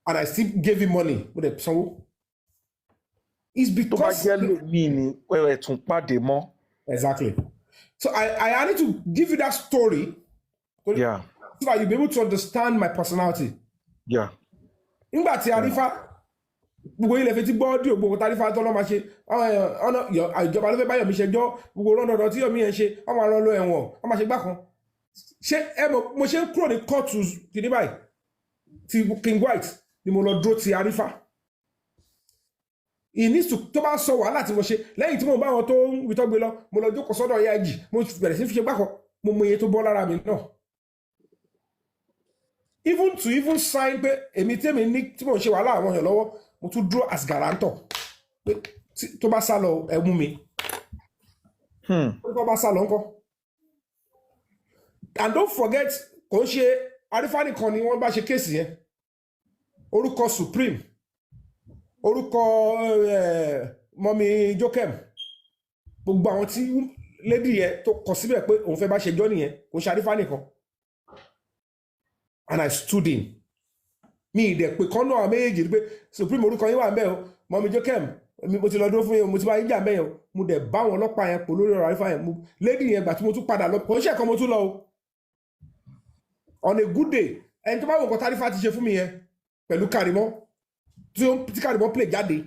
S2: and I still gave him money mo dẹ̀ sanwó. It's because
S3: tó bá jẹ́ lómi ni ẹ̀ tún pàdé mọ́.
S2: Exactly. So I need to give you that story.
S3: Yeah.
S2: So that you'll be able to understand my personality.
S3: Yeah.
S2: Nígbà tí Arífá gbogbo ilẹ̀ fetí gbọ́ dí ògbógun Tarífá tọ́lọ́ máa ṣe ọ̀nà ìjọba ló fẹ́ bá Yomi ṣẹjọ́ gbogbo rọ́ndọ̀dọ̀ tí Yomi yẹn ṣe wọ́n máa rán lọ ẹ̀wọ̀n wọ́n máa ṣe gbá kan ṣé ẹ mọ̀ mo ṣe ń kúrò ní kóòtù kìíní báyìí ti King White ni mo lọ dúró ti Arífá he needs to tó bá sọ wàhálà tí mo ṣe lẹ́yìn tí mo bá wọn tó ń witọ́ gbé lọ mo lọ jókòó sọ́dọ̀ ìyá ẹ̀jì mo bẹ̀rẹ̀ sí fi ṣe gbá kan mo mọ iye tó bọ́ lára mi náà even sign pé èmi tèmi ní tí mo ń ṣe wàhálà àwọn èèyàn lọ́wọ́ mo tún dúró as guarantor pé tó bá sá lọ ẹ mú mi tó bá sá lọ ńkọ́ and don't forget kò ń ṣe Arífá nìkan ni wọ́n bá ṣe kéèsì yẹn orúkọ Supreme orúkọ mọ́mí Jokem gbogbo àwọn tí lady yẹn tó kọ síbẹ̀ pé òun fẹ́ bá ṣe jọ́ nìyẹn kò ń ṣe Arífá nìkan and I stood in mi ìdẹ̀ pé kọ́nà àwọn méjèèjì pé Supreme orúkọ yín wà ń bẹ̀ o mọ́mí Jokem mo ti lọ dúró fún yín mo ti bá yín jà bẹ́ẹ̀ o mo dẹ̀ bá wọn ọlọ́pàá yẹn pò lórí ọ̀rọ̀ Arífá yẹn lady yẹn gbà tí mo tún padà lọ kò ń ṣe ẹ̀kan mo tún lọ o on a good day ẹni tó bá wò nǹkan Tarífá ti ṣe fún mi yẹn pẹ̀lú Kàrímọ́ tí Kàrímọ́ play jáde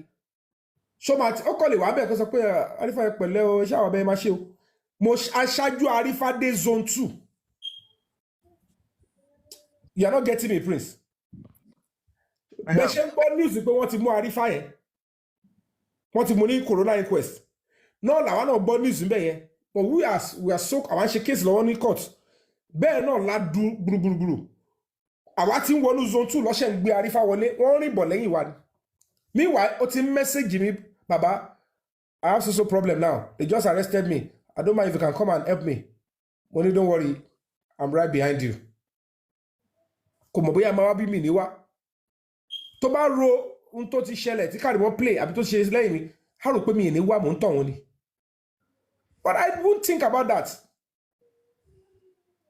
S2: ṣọ́mà ó kọ́ lè wá bẹ́ẹ̀ kó sọ pé Arífá yẹn pẹ̀lẹ́ o iṣẹ́ àwọn abẹ́yẹ máa ṣe o mo aṣáájú Arífá dé zone 2 you are not getting me, Prince. Bẹ́ẹ̀ ṣe ń gbọ́ news pé wọ́n ti mú Arífá yẹn wọ́n ti mú ní corona inquest náà làwọn náà gbọ́ news níbẹ̀ yẹn but we are so àwọn ṣe case lọ́wọ́ ní court bẹ́ẹ̀ náà ládùú gbùrùgbùrù àwa ti ń wọnú zone 2 lọ́sẹ̀ ń gbé Arífá wọlé wọ́n rìn bọ̀ lẹ́yìn wa ni meanwhile ó ti message mi baba I have so problem now they just arrested me I don't mind if you can come and help me mo ní don't worry I'm right behind you kò mọ̀ bóyá máa wá bí mi ní wá tó bá ro ohun tó ti ṣẹlẹ̀ tí Kàrímọ́ play àbí tó ṣe lẹ́yìn mi á rò pé mi ì ní wá mò ń tàn wọ́n ni but I won't think about that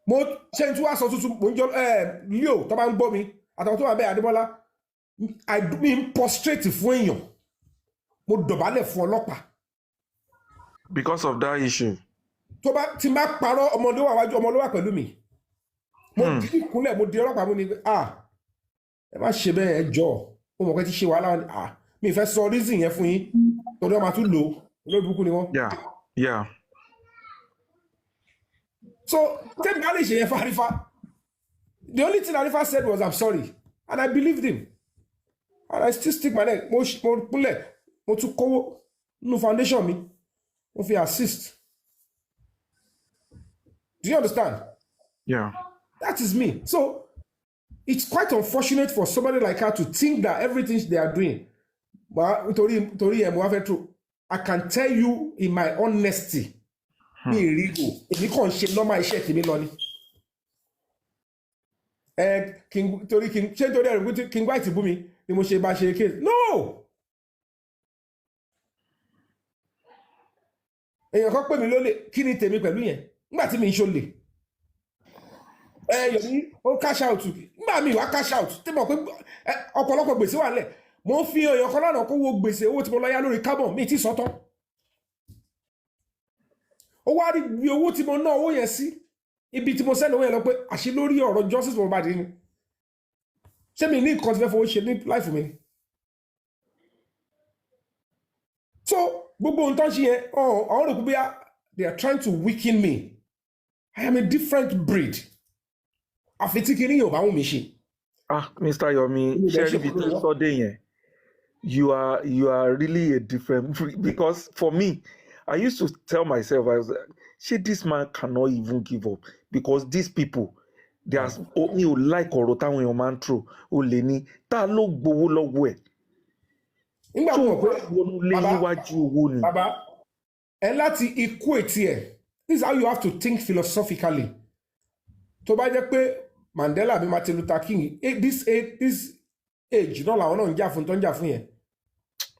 S2: mo ṣe ń tún wá sọ tuntun mo ń jọ Leo tó bá ń gbọ́ mi àtàwọn tó wà bẹ́ẹ̀ Adébọ́lá I do mean prostrate fún èèyàn mo dọ̀bálẹ̀ fún ọlọ́pàá
S3: Because of that issue.
S2: tó bá tí n bá parọ́ ọmọdé wà wájú ọmọdé wà pẹ̀lú mi mo dídì kúnlẹ̀ mo di ọlọ́pàá mo ní ẹ má ṣe bẹ́ẹ̀ ẹ jọ mo mọ̀ pé ti ṣe wàhálà wọn mi fẹ́ sọ reason yẹn fún yín torí ọmọ tún lò olóòdùkú ni wọ́n.
S3: Yeah.
S2: So tẹ́mi ká lè ṣe yẹn fárífá the only thing Arifa said was I'm sorry and I believed him and I still stick my neck mo kúnlẹ̀ mo tún kówó nínú foundation mi mo fi assist. Do you understand?
S3: Yeah.
S2: That is me. So it's quite unfortunate for somebody like her to think that everything they are doing. I can tell you in my honesty, èmi kàn ṣe normal iṣẹ́ tèmi lọ ni. Kí n gbá ìtìbú mi ni mo ṣe bá ṣe case. No! Èèyàn kan pè mí lólè kí ni tèmi pẹ̀lú yẹn nígbà tí mi ń ṣolè. Yomi ó cash out nígbà mi wá cash out tí mo pé ọ̀pọ̀lọpọ̀ gbèsè wà nílẹ̀ mo fi èèyàn kan lánàá kó wo gbèsè owó tí mo lọ yá lórí carbon mi ti sọ́tọ̀ ó wá rí bí owó tí mo ná owó yẹn sí ibi tí mo sẹ́ni owó yẹn lọ pé àṣì lórí ọ̀rọ̀ justice Mohbad ni ṣé mi ní nǹkan tí fẹ́ fowó ṣe ní life mi ni so gbogbo ohun tó ń ṣe yẹn ọ̀hún rò pé bí they are trying to weaken me I am a different breed àfi tí kìíní yóò bá wù mí ṣe.
S3: Mr. Yomi, Sherry Vito Sode yẹn, you are really a different breed because for me, I used to tell myself, I was like, shit, this man cannot even give up because these people, they are mi ò like ọ̀rọ̀ táwọn èèyàn máa ń throw ó lè ní tá ló gbowó lọ́wọ́ ẹ̀.
S2: Nígbà
S3: tó
S2: mo
S3: wà wọnú lé níwájú owó ni.
S2: Bàbá ẹ láti equate ẹ this is how you have to think philosophically. Tó bá jẹ́ pé Mandela àbí Martin Luther King this age náà làwọn náà ń jà fún tó ń jà fún yẹn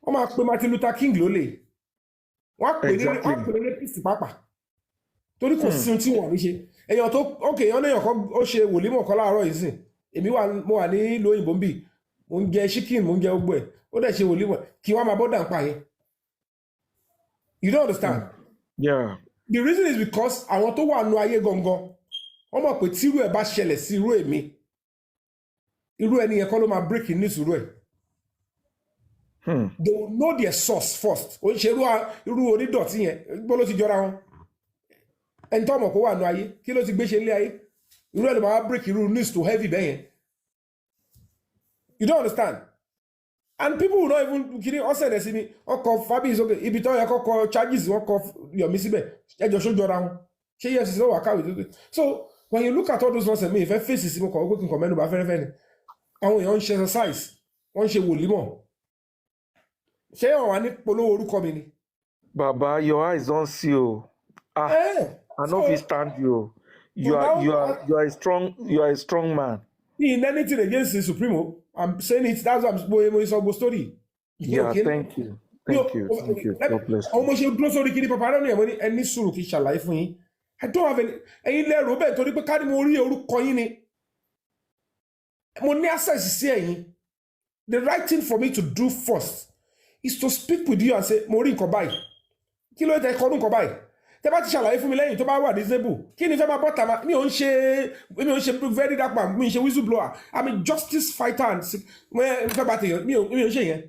S2: wọ́n máa pe Martin Luther King lólè wọ́n pè ní apc pàápàá torí kò sí ohun tí wọ́n ní ṣe èèyàn tó èèyàn náà kan ó ṣe wòlímọ̀ kan láàárọ̀ yìí sìn èmi mo wà ní ìlú òyìnbó ń bì mo ń jẹ chicken mo ń jẹ gbogbo ẹ̀ ó dẹ̀ ṣe wòlímọ̀ kí wọ́n máa bọ́ dàǹpà yẹn you don't understand.
S3: Yeah.
S2: The reason is because àwọn tó wà nù ayé gangan wọ́n mọ̀ pé tírú ẹ̀ bá ṣẹlẹ̀ sí irú èmi irú ẹni yẹn kọ́ ló máa break news irú ẹ̀. They will know their source first ó ń ṣe irú onídọ̀tí yẹn gbọ́ ló ti jọra wọn ẹni tó mọ̀ kó wà nù ayé kí ló ti gbé ṣe ilé ayé irú ẹ̀ ló máa break irú news to heavy bẹ́ẹ̀ yẹn. You don't understand and people will not even kiri ọ̀sẹ̀ rẹ̀ sí mi ọkọ̀ fabi is okay ibi tó yẹ kọ́kọ́ charges wọn kọ Yomi síbẹ̀ ẹjọ́ só jọra wọn ṣé yẹ sísè wà káwé tó so when you look at all those nonsense mi ìfẹ́ fèsì sí mo kọ̀ ó pé kí n kọ̀ mẹ́nu bá fẹ́rẹ́fẹ́ ni àwọn èèyàn ń ṣe exercise wọ́n ń ṣe wòlímọ̀ ṣé wọ́n wà ní polówó orúkọ mi ni.
S3: Baba, your eyes don see o. I no fit stand you. You are a strong man.
S2: In anything against the Supremo, I'm saying it. That's what I'm saying. Story.
S3: Yeah, okay? Thank you. God bless you.
S2: Ọmọ ṣe dúró sórí kiri papa lọ́nà ẹ̀mọ́ ní ẹni sùúrù kì í ṣàlàyé fún yín. I don't have any. Ẹ̀yin lẹ́rù bẹ́ẹ̀ torí pé ká ní mo rí orúkọ yín ni. Mo ní access sí ẹ̀yin. The right thing for me to do first is to speak with you and say mo rí nǹkan báyìí. Kí ló tẹ kọ́ nǹkan báyìí? Tẹ́ bá ti ṣàlàyé fún mi lẹ́yìn tó bá wà disabled. Kí ni fẹ́ máa bọ́ tàmá? Mi ò ń ṣe very dark man. Mi ò ń ṣe whistleblower. I'm a justice fighter and fẹ́ bá tèèyàn. Mi ò ń ṣe yẹn.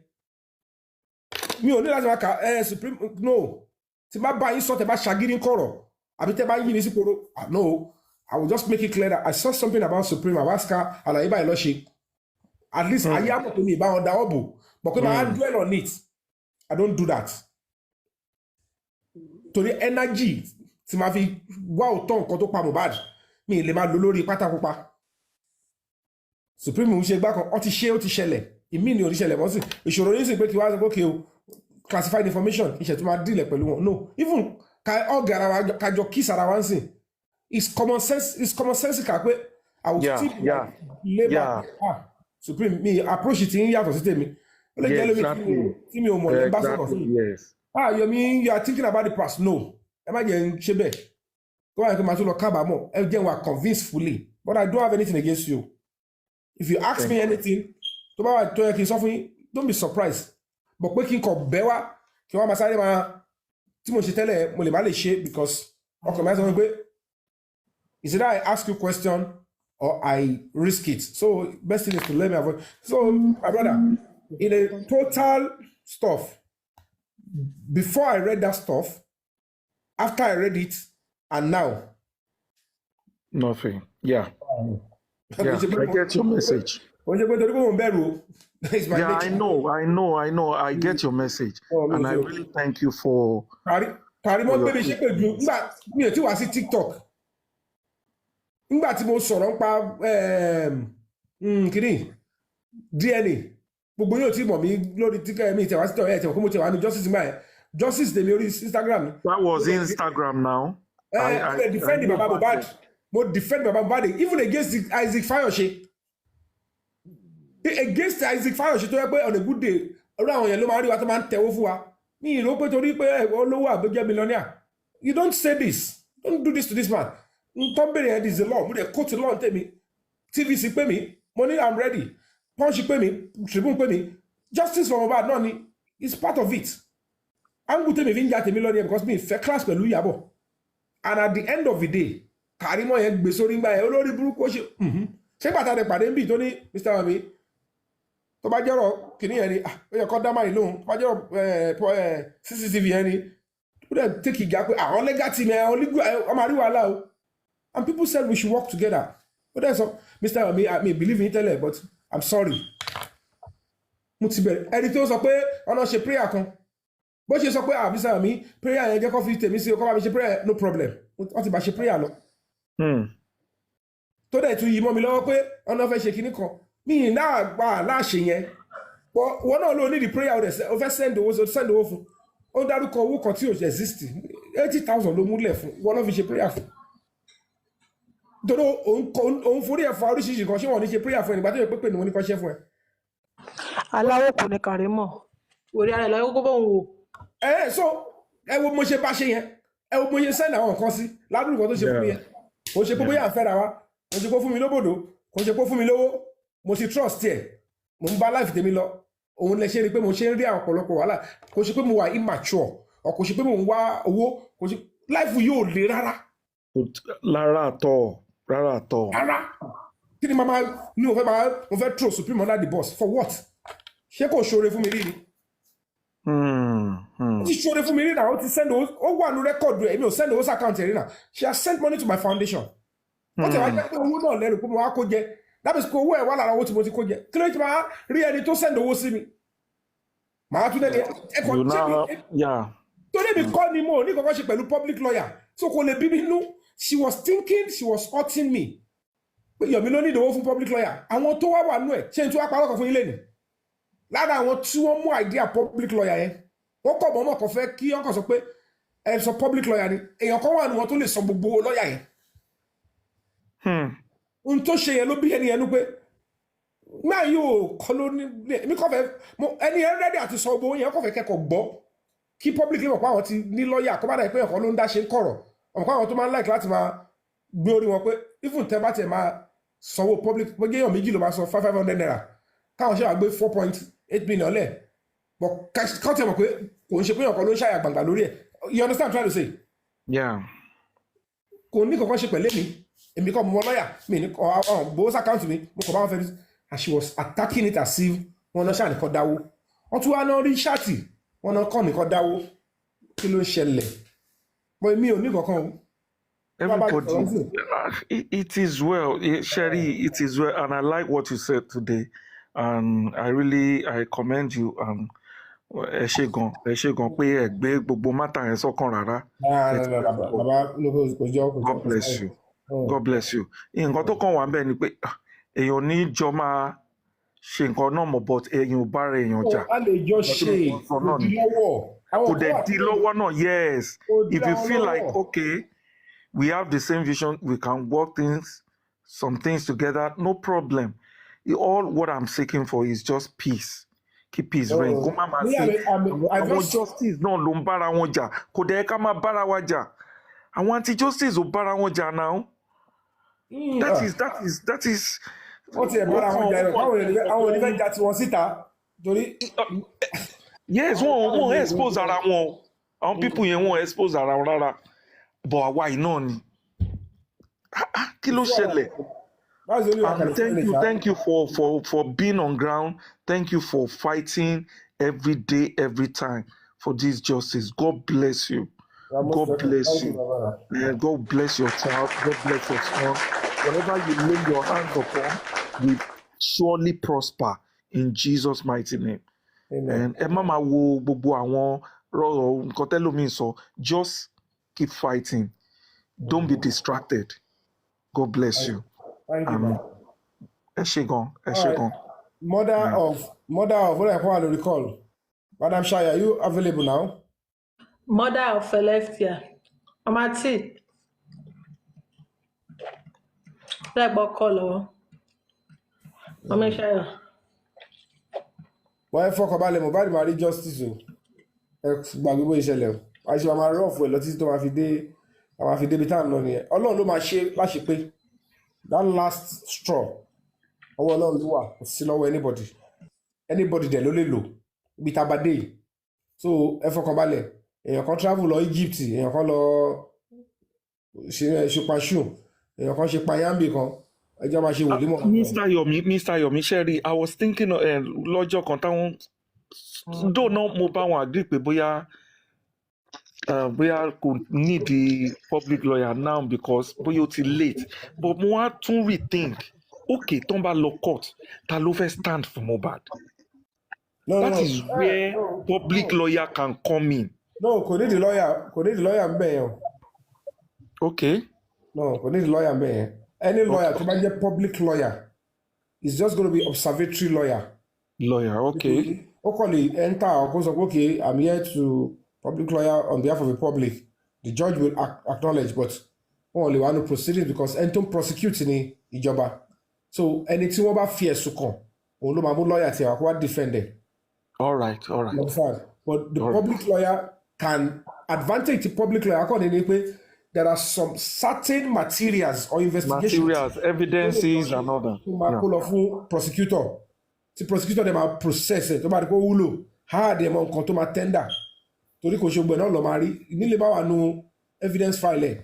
S2: Mi ò ní láti máa kà supreme no. Tí bá bá yín sọ tẹ́ bá ṣàgírí kọ̀rọ̀ àbí tẹ́ bá yín mi sí koro. No, I will just make it clear that I saw something about supreme. I ask her àlàyé báyìí lọ ṣe. At least ayé àmọ̀ tó ní ìbá wọn dáwọ́ bò. But pé máa dwell on it. I don't do that. Torí energy tí máa fi wá òótọ́ nǹkan tó pa Mohbad mi lè máa lò lórí pátákópa. Supreme ń ṣe gbá kan ó ti ṣẹlẹ̀ ìmí ni ò ní ṣẹlẹ̀ mọ́ sí ìṣòro yín sì pé kí wá sọ pé o classified information iṣẹ́ tó máa dìlẹ̀ pẹ̀lú wọn no even ọ̀gá ara wa kájọ kiss ara wa ń sìn it's common sense kà pé I will still labour Supreme mi approach ti ń yàtọ̀ sí tèmi ó lè jẹ́ lómi tí mi ò mọ̀ ní bá sọ̀rọ̀ sí Yomi you are thinking about the past no ẹ má jẹ́ ń ṣe bẹ́ẹ̀ kó wáyé kó máa tún lọ kábàámọ̀ ẹ jẹ́ wà convinced fully but I don't have anything against you if you ask me anything tó bá wà tó yẹ kí n sọ fún yín don't be surprised but pé kí n kọ̀ bẹ́ wá kí wọ́n máa sáré máa tí mo ṣe tẹ́lẹ̀ mo lè má lè ṣe because ọkàn mi á sọ pé is it that I ask you question or I risk it so best thing is to let me avoid so my brother in a total stuff before I read that stuff after I read it and now
S3: Nothing. Yeah. Yeah, I get your message.
S2: It's my
S3: Yeah,
S2: nature.
S3: I know. I get your message. And I really thank you for
S2: Kàrímọ́ gbé mi ṣe pé ju nígbà mi ò tí wá sí TikTok nígbà tí mo sọ̀rọ̀ nípa kìíní DNA gbogbo yóò tí mọ̀ mí lórí tíkẹ́ mi ìtẹ̀wá sí tọ̀ ẹ̀ tẹ̀wọ́ kó mo tẹ̀wá ní justice nígbà yẹn justice tèmi orí Instagram.
S3: That was Instagram now.
S2: I defend Baba Mohbad. Mo defend Baba Mohbad even against Isaac Fayose. Against Isaac Fayose tó yẹ pé on a good day ọ̀rọ̀ àwọn yẹn ló máa rí wa tó máa ń tẹ̀wọ́ fún wa. Mi ìró pé torí pé olówó àbẹ́jẹ́ millionaire. You don't say this. Don't do this to this man. Nǹkan bèrè ẹ̀ is the law. Mo dẹ̀ quote law tèmi. TVC pè mí. Mo ní I'm ready. Punch pè mí. Tribune pè mí. Justice for Mohbad náà ni is part of it. Angu tèmi fi ń jà tèmi lọ́ni ẹ̀ because mi fẹ́ class pẹ̀lú Ìyábọ̀. And at the end of the day, Kàrímọ́ yẹn gbé sórí ńgbà yẹn olórí burúkú ó ṣe pàtàkì pàdé ń bì tó ní Mr. Wami tó bá jẹ́rọ̀ kìíní yẹn ni ó yẹ kọ́ dámà ìlú tó bá jẹ́rọ̀ CCTV yẹn ni ó dẹ̀ take ìgá pé àwọn legal team ẹ̀ ọmọ àríwá àlá o and people said we should work together ó dẹ̀ sọ Mr. Wami I believe in tẹ́lẹ̀ but I'm sorry mo ti bẹ̀rẹ̀ ẹni tó sọ pé ọ̀nà ṣe prayer kan bó ṣe sọ pé Mr. Wami prayer yẹn jẹ́ kó fi tèmi sí ọkọ̀ bá mi ṣe prayer no problem wọ́n ti bá ṣe prayer lọ. Tó dẹ̀ tún yí mọ́ mi lọ́wọ́ pé ọ̀nà fẹ́ ṣe kinní kan mi náà gbà láṣẹ yẹn wọ́n náà ló ní the prayer o fẹ́ send owó fún ó dárúkọ owó kan tí ò exist 80,000 ló múlẹ̀ fún wọ́n náà fi ṣe prayer fún nítorí òun forí ẹ̀ fa oríṣiríṣi kan ṣé wọ́n ní ṣe prayer fún ẹnìgbà tó yẹ pé pè ní wọ́n ní kọ́ ṣẹ́ fún ẹ.
S4: aláwọ̀ kò ní Kàrímọ́ orí ara ẹ̀ lọ́wọ́ kó bóun wò.
S2: So ẹ wo mo ṣe bá ṣe yẹn ẹ wo mo ṣe send àwọn nǹkan sí ládùúgbò tó ṣe fún mi yẹn kò ṣe pé bóyá àfẹ́ra wa kò ṣe pé fún mi lóbòdó kò ṣe pé fún mi lówó mo ti trust ẹ̀ mo ń bá life tèmi lọ òun lè ṣe rí pé mo ṣe ń rí àwọn ọ̀pọ̀lọpọ̀ wàhálà kò ṣe pé mo wà immature ọ̀ kò ṣe pé mo ń wá owó kò ṣe life yóò le rárá.
S3: Rárá àtọ̀.
S2: Rárá kí ni màmá ní mo fẹ́ throw supreme under the bus for what ṣé kò ṣoore fún mi rí ni. Ó ti ṣoore fún mi rí náà ó ti send owó ó wà ní rẹ́kọ̀dù ẹ̀ mi ò send owó sí àkáǹtì ẹ̀ rí náà she has sent money to my foundation. Wọ́n ti wá jẹ́ pé owó náà lẹ́rù pé mo wá kó jẹ dábìsí pé owó ẹ̀ wà lára owó tí mo ti kó jẹ kí ló ti máa rí ẹni tó send owó sí mi. Màá tún lẹ́ni ẹ̀kọ́ ṣé mi torí mi kọ́ ni mo ní kankan ṣe pẹ̀lú public lawyer so kò lè bí mi nú she was thinking she was hurting me. Pé Yomi ló ní ìdòwò fún public lawyer àwọn tó wà nú ẹ̀ ṣé n tún wá parọ́ kan fún yín lẹ́nu. Lára àwọn tí wọ́n mú idea public lawyer yẹn wọ́n kọ̀ mọ́mọ́ kan fẹ́ kí wọ́n kàn sọ pé ẹ sọ public lawyer ni èèyàn kan wà ní wọn tó lè sọ gbogbo lọ́yà yẹn. Ohun tó ṣe yẹn ló bí ẹni yẹn nú pé máa yóò kọ́ ló ní èmi kọ́ fẹ́ ẹni yẹn rẹ́dí àti sọ gbogbo yẹn kọ́ fẹ́ kẹ́kọ̀ọ́ gbọ́ kí public lè mọ̀ pé àwọn ti ní lọ́yà kó bá dà pé ẹ̀kọ́ ló ń dá ṣe ń kọ̀rọ̀ ọ̀pọ̀ àwọn tó máa ń like láti máa gbé orí wọn pé even tẹ́ bá tẹ̀ máa sanwó public bó jẹ́ èèyàn méjì ló máa san 500 naira káwọn ṣe wà gbé 4.8 million lẹ̀ but káwọn tẹ̀ mọ̀ pé kò ń ṣe pé ọ̀kan ló ń ṣàyà gbàngbà lórí ẹ̀ you understand what I'm trying to say?
S3: Yeah.
S2: Kò ní kankan ṣe pẹ̀lẹ́ mi èmi kọ́ mo mọ lọ́yà mi ní gbowó sàkáǹtì mi mo kọ̀ bá wọn fẹ́ and she was attacking it as if wọn náà ṣáà nìkan dáwó wọn tún wá náà rí ṣáàtì wọn náà kọ́ nìkan dáwó kí ló ń ṣẹlẹ̀ but mi ò ní kankan o.
S3: Everybody, it is well, Sherry. It is well, and I like what you said today, and I commend you. And ẹ ṣé gan pé ẹ gbé gbogbo mátà yẹn sọ́kàn rárá. God bless you. God bless you. Nǹkan tó kàn wá ń bẹ̀ ni pé èèyàn ní jọ máa ṣe nǹkan náà mọ̀ but èèyàn ò bá rẹ̀ èèyàn jà.
S2: A lè jọ ṣe
S3: kò dẹ̀ di lọ́wọ́ náà yes. If you feel like okay. We have the same vision. We can work some things together. No problem. All what I'm seeking for is just peace. Keep peace reign. Kó má máa ṣe àwọn justice náà ló ń bára wọn jà. Kò dẹ̀ ká máa bára wa jà. Àwọn anti-justice ò bára wọn jà now. That is
S2: wọ́n ti ẹ̀ bára wọn jà rẹ̀ káwọn onífẹ́ jà tí wọ́n síta torí.
S3: Yes, wọ́n expose ara wọn. Àwọn people yẹn wọ́n expose ara wọn rárá. But àwa yìí náà ni. Kí ló ṣẹlẹ̀? Thank you for being on ground. Thank you for fighting every day, every time for this justice. God bless you. God bless you. God bless your child. God bless your son. Whatever you lay your hands upon will surely prosper in Jesus' mighty name.
S2: Amen.
S3: And ẹ má máa wo gbogbo àwọn nǹkan tẹ́lòmíì sọ. Just keep fighting. Don't be distracted. God bless you.
S2: Thank you, man.
S3: Ẹ ṣé gan.
S2: Mother of what I call the recall. Madam Shaya, are you available now?
S4: Mother of Celestia. I'm at it. Like what color? I'm sure.
S2: Wọ́n ẹ fọkàn balẹ̀ Mohbad máa rí justice o. Ẹ gbàgbé bó ìṣẹ̀lẹ̀ o. Àìsí wa máa rọ́ọ̀fù ẹ̀ lọ títí tó máa fi dé ibi tá à ń lọ nìyẹn. Ọlọ́run ló máa ṣe láṣepé. That last straw. Ọwọ́ Ọlọ́run ló wà kò sí lọ́wọ́ anybody dẹ̀ ló lè lò ibi tá a bá dé yìí. So ẹ fọkàn balẹ̀. Èèyàn kan travel lọ Egypt, èèyàn kan lọ ṣe paṣù, èèyàn kan ṣe payambi kan. Ẹjọ́ máa ṣe wòlímọ̀.
S3: Mr. Yomi Sherry, I was thinking lọ́jọ́ kan táwọn though náà mo bá wọn agree pé bóyá kò need the public lawyer now because bóyá ó ti late, but mo wá tún rethink. Okay, tó ń bá lọ court, ta ló fẹ́ stand for Mohbad? That is where public lawyer can come in.
S2: No, kò ní di lawyer ń bẹ̀ yẹn.
S3: Okay.
S2: No, kò ní di lawyer ń bẹ̀ yẹn. Any lawyer tó bá jẹ́ public lawyer is just going to be observatory lawyer.
S3: Okay.
S2: Ó kàn lè enter or kó sọ pé okay, I'm here to public lawyer on behalf of the public. The judge will acknowledge, but wọ́n lè wá no proceedings because ẹni tó ń prosecute ní ìjọba. So ẹni tí wọ́n bá fi ẹ̀sùn kàn, òun ló máa mú lawyer tí wọ́n wá defend ẹ̀.
S3: All right.
S2: But the public lawyer can advantage the public lawyer according to pé there are some certain materials or investigations.
S3: Evidences and all that.
S2: Tó máa kó lọ fún prosecutor. Tí prosecutor dem máa process ẹ̀ tó bá di kó wúlò. Hard ẹ̀ mọ nǹkan tó máa tender. Torí kò ṣe gbẹ̀ náà lọ máa rí. Nílé bá wà nù evidence file ẹ̀.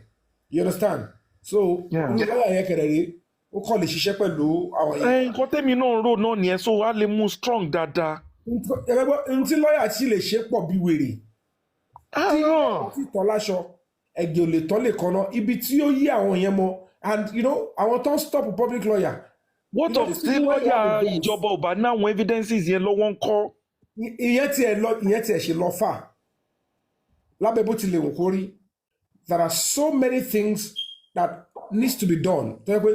S2: You understand? So, lọ́yà yẹn kẹ̀rẹ̀ rí. Ó kọ́ lè ṣiṣẹ́ pẹ̀lú àwọn yẹn.
S3: Nǹkan tẹ́mi náà rò náà nìyẹn so wá lè mú strong dáadáa.
S2: Ohun tí lọ́yà tí lè ṣe pọ̀ bí wèrè. Tí wọ́n ti tọ́ láṣọ. Ẹ̀gẹ̀ ò lè tọ́ lè kọ́nà ibi tí ó yí àwọn yẹn mọ́ and àwọn tó ń stop public lawyer.
S3: What of tí lọ́yà ìjọba ò bá ní àwọn evidences yẹn lọ́wọ́ ń kọ́?
S2: Ìyẹn tiẹ̀ ṣe lọ fà lábẹ́ bó ti lè wò kó rí. There are so many things that needs to be done. Tó yẹ pé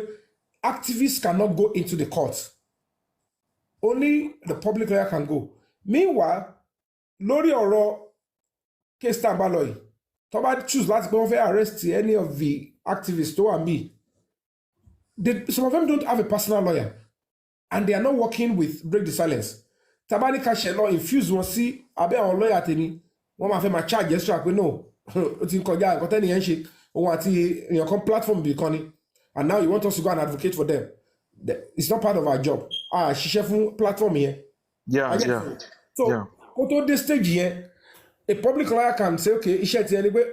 S2: activists cannot go into the court. Only the public lawyer can go. Meanwhile, lórí ọ̀rọ̀ case tá a bá lọ yìí. Tó bá choose láti pé wọ́n fẹ́ arrest any of the activists tó wà mí. Some of them don't have a personal lawyer and they are not working with break the silence. Tabani ká ṣe lọ infuse wọn sí abẹ́ àwọn lawyer tèmi wọ́n máa fẹ́ máa charge extra pé no ó ti ń kọjá nǹkan tẹ́nìyẹn ń ṣe òun àti èèyàn kan platform bì kan ni and now you want us to go and advocate for them. It's not part of our job. Ṣiṣẹ́ fún platform yẹn. So kó tó dé stage yẹn. A public lawyer can say, okay, iṣẹ́ ti ẹni pé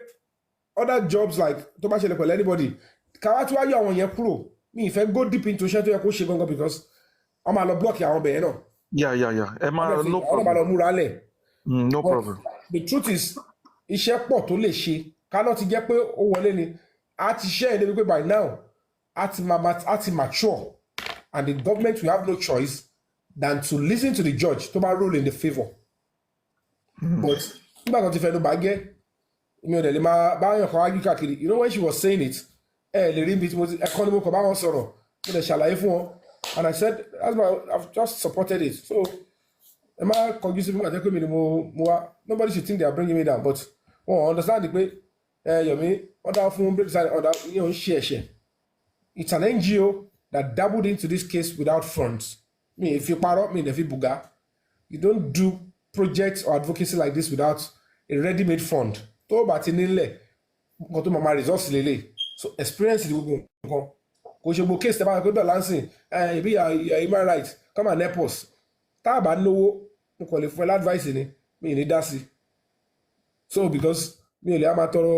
S2: other jobs like tó bá ṣẹlẹ̀ pẹ̀lú anybody, káwá tí wá yọ àwọn yẹn kúrò, mi ìfẹ́ go deep into iṣẹ́ tó yẹ kó ṣe gangan because wọ́n máa lọ block àwọn bẹ̀yẹn náà.
S3: Ẹ máa no problem.
S2: Wọ́n máa lọ múra lẹ̀.
S3: No problem.
S2: The truth is, iṣẹ́ pọ̀ tó lè ṣe, káná ti jẹ́ pé ó wọlé ni, a ti ṣe ẹ̀ débi pé by now, a ti mature and the government will have no choice than to listen to the judge tó bá rule in the favour. But nígbà kan ti fẹ́ ló bá gẹ́ mi ò dẹ̀ lè máa báyọ̀ kan wájú káàkiri. You know when she was saying it lè rí ibi tí ẹ̀kọ́ ni mo kàn bá wọn sọ̀rọ̀ mo dẹ̀ ṣàlàyé fún wọn and I said I've just supported it so ẹ má kọjú sí fún àtẹ́kọ́ mi ni mo wá nobody should think they are bringing me down but wọn understand pé Yomi wọ́n dá fún break side ọ̀dà yóò ń ṣe ẹ̀ṣẹ̀. It's an NGO that dabbled into this case without funds. Mi ì fi parọ́ mi ì dẹ̀ fi bùgá. You don't do projects or advocacy like this without a ready-made fund. Tó bá ti nílẹ̀ nǹkan tó máa resource lélẹ̀. So experience ni gbogbo nǹkan kò ṣe gbogbo case tẹ́ bá pé dọ̀là ń sìn ìbí human rights come and help us tá a bá náwó mo kàn lè fún ẹ ládvice ni mi ì ní dá sí so because mi ò lè á máa tọrọ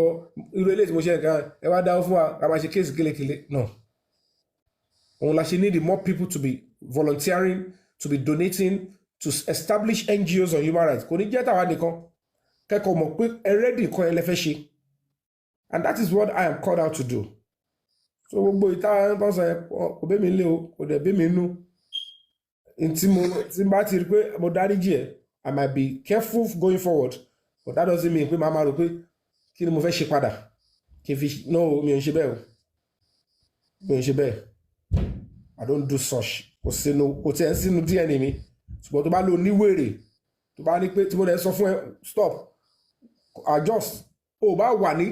S2: irú eléyìí tí mo ṣe nǹkan ẹ wá dáwọ́ fún wa a máa ṣe case kélekèle no òun la ṣe need more people to be volunteering to be donating to establish NGOs on human rights kò ní jẹ́ tàwa nìkan kẹ́kọ̀ọ́ mọ̀ pé ẹrẹ́dì kan ẹ lè fẹ́ ṣe and that is what I am called out to do so gbogbo ìta tó ń sọ yẹn kò bẹ́ mi lé o kò dẹ̀ bẹ́ mi nú tí bá ti rí pé mo dáríjì ẹ I might be careful going forward but that doesn't mean pé màá máa rò pé kí ni mo fẹ́ ṣe padà kí n fi no mi ò ń ṣe bẹ́ẹ̀ o mi ò ń ṣe bẹ́ẹ̀ I don't do such kò tí ẹ̀ ń sínú DNA mi ṣùgbọ́n tó bá lò níwèrè tó bá ní pé tí mo lè sọ fún ẹ stop adjust o bá wà ní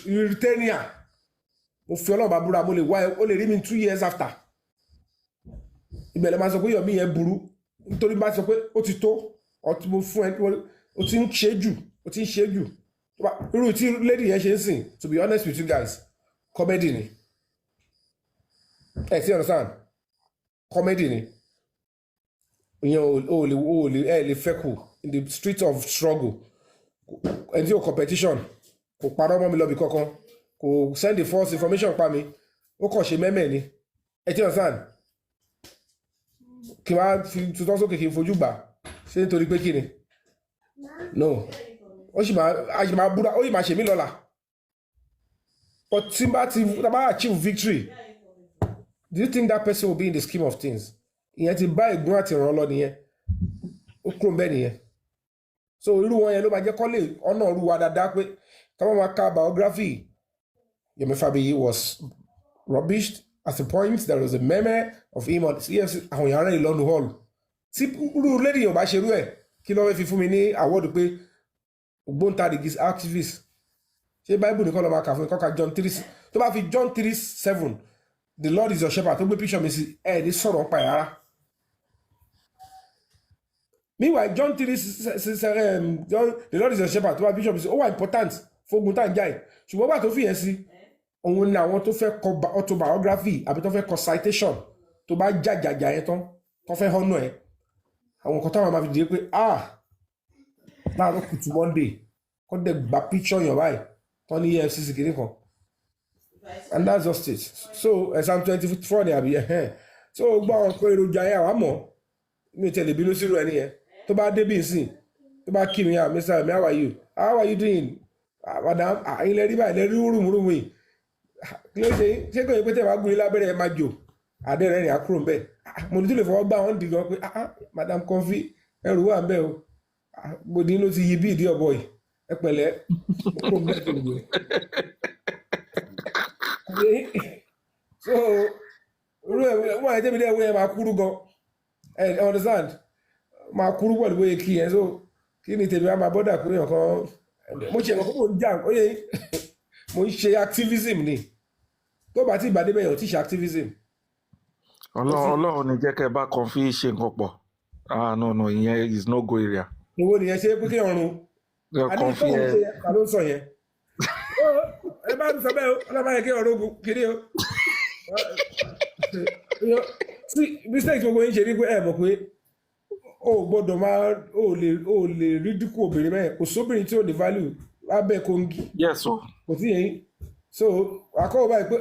S2: Mauritania mo fi ọlọ́ọ̀bá búra mo lè wá ẹ ó lè rí mi 2 years after ìbẹ̀lẹ̀ máa sọ pé yọ̀mí yẹn burú nítorí bá sọ pé ó ti tó ọtí mo fún ẹ ó ti ń ṣe jù irú tí lady yẹn ṣe ń sìn to be honest with you guys comedy ni ẹ ti understand comedy ni ìyẹn ò lè fẹ́ kù in the street of struggle ẹni tí o competition kò parọ́ mọ́ mi lọ́bi kankan kò send the false information pa mi ó kàn ṣe mẹ́mẹ́ ni ẹ ti understand kí wá fi tutọ́ sókè kí n fojú gbà ṣé nítorí pé kí ni no ó sì máa búra ó sì máa ṣe mí lọ́la but tí n bá achieve victory do you think that person will be in the scheme of things ìyẹn ti bá ìgbón àti ìrànlọ́ nìyẹn ó kúrò bẹ́ẹ̀ nìyẹn so irú wọn yẹn ló máa jẹ́ kọ́lé ọ̀nà òru wa dáadáa pé káwọn máa ka biography Yomi Fabiyi was rubbished at the point there was a meme of him on EFCC àwọn èèyàn rẹ̀ lọ́nu hall tí irú lady yóò bá ṣerú ẹ̀ kí ló fẹ́ fi fún mi ní awọ́dù pé ògbóǹtarìgì activist ṣé Bible nìkan ló máa kà fún mi kọ́ka John 3 tó bá fi John 3:7 the Lord is your shepherd tó gbé picture mi sí ẹ̀ ní sọ̀rọ̀ pa ẹ̀ rárá. Meanwhile, John 3 the Lord is your shepherd tó bá bishop sí ó wà important fógun tá à ń jà yìí ṣùgbọ́n bá tó fi yẹn sí òun ni àwọn tó fẹ́ kọ autobiography àbí tó fẹ́ kọ citation tó bá jàjàjà yẹn tán tó fẹ́ họ́nà ẹ̀ àwọn nǹkan táwọn máa fi dìde pé láàárọ̀ kùtù Monday kọ́ dẹ̀ gba picture yàn báyìí tán ní EFCC kìíní kan and that's just it so Psalm 24 ni àbí so gbọ́ àwọn nǹkan èròjà yẹn àwa mọ̀ mi ò tẹ̀lé bínú sírò ẹni yẹn tó bá débí ìsìn tó bá kí mi Mr. Emi how are you doing madam ilẹ̀ rí báyìí lẹ́rí rúmùrúmù yìí kí ló ṣe kò yẹ pé tẹ̀wá gún ilé abẹ́rẹ́ ẹ̀ máa jò àdẹ́rẹ́ rẹ̀ àkúrò bẹ́ẹ̀ mo ní tó lè fọwọ́ gbà wọ́n dì gan pé madam Comfy ẹrù wà ń bẹ́ẹ̀ o gbòdì ló ti yí bí ìdí ọ̀bọ yìí ẹ pẹ̀lẹ́ kúrò bẹ́ẹ̀ tó gbé so wọ́n ẹ̀ tẹ́bi dẹ́ wọ́n ẹ̀ máa kúrú gan understand máa kúrú pẹ̀lú bóyá kí yẹn so kí ni tèmi á máa bọ́dà kúrò yàn kan mo ṣe ẹ̀kọ́ mo ń jà ó yẹ mo ń ṣe activism ni tó bá ti ìbàdí bẹ́ẹ̀ yàn tí ṣe activism.
S3: Ọlọ́run ní jẹ́ kẹ́ bá Comfy ṣe nǹkan pọ̀ no ìyẹn is no go area.
S2: ìwọ nìyẹn ṣe pé kí ọrùn
S3: Comfy ẹ
S2: ta ló ń sọ yẹn ẹ bá ń sọ bẹ́ẹ̀ ọlọ́pàá yẹ kí ọ̀rọ̀ ogun kiri o mistake gbogbo yín ṣe rí pé ẹ mọ̀ pé o gbọ́dọ̀ máa o lè rí dínkù obìnrin mẹ́rin kò sóbìnrin tí ò ní value lábẹ́ kóńgì.
S3: yes o.
S2: kò sí yẹn so akọ́wọ́ báyìí pé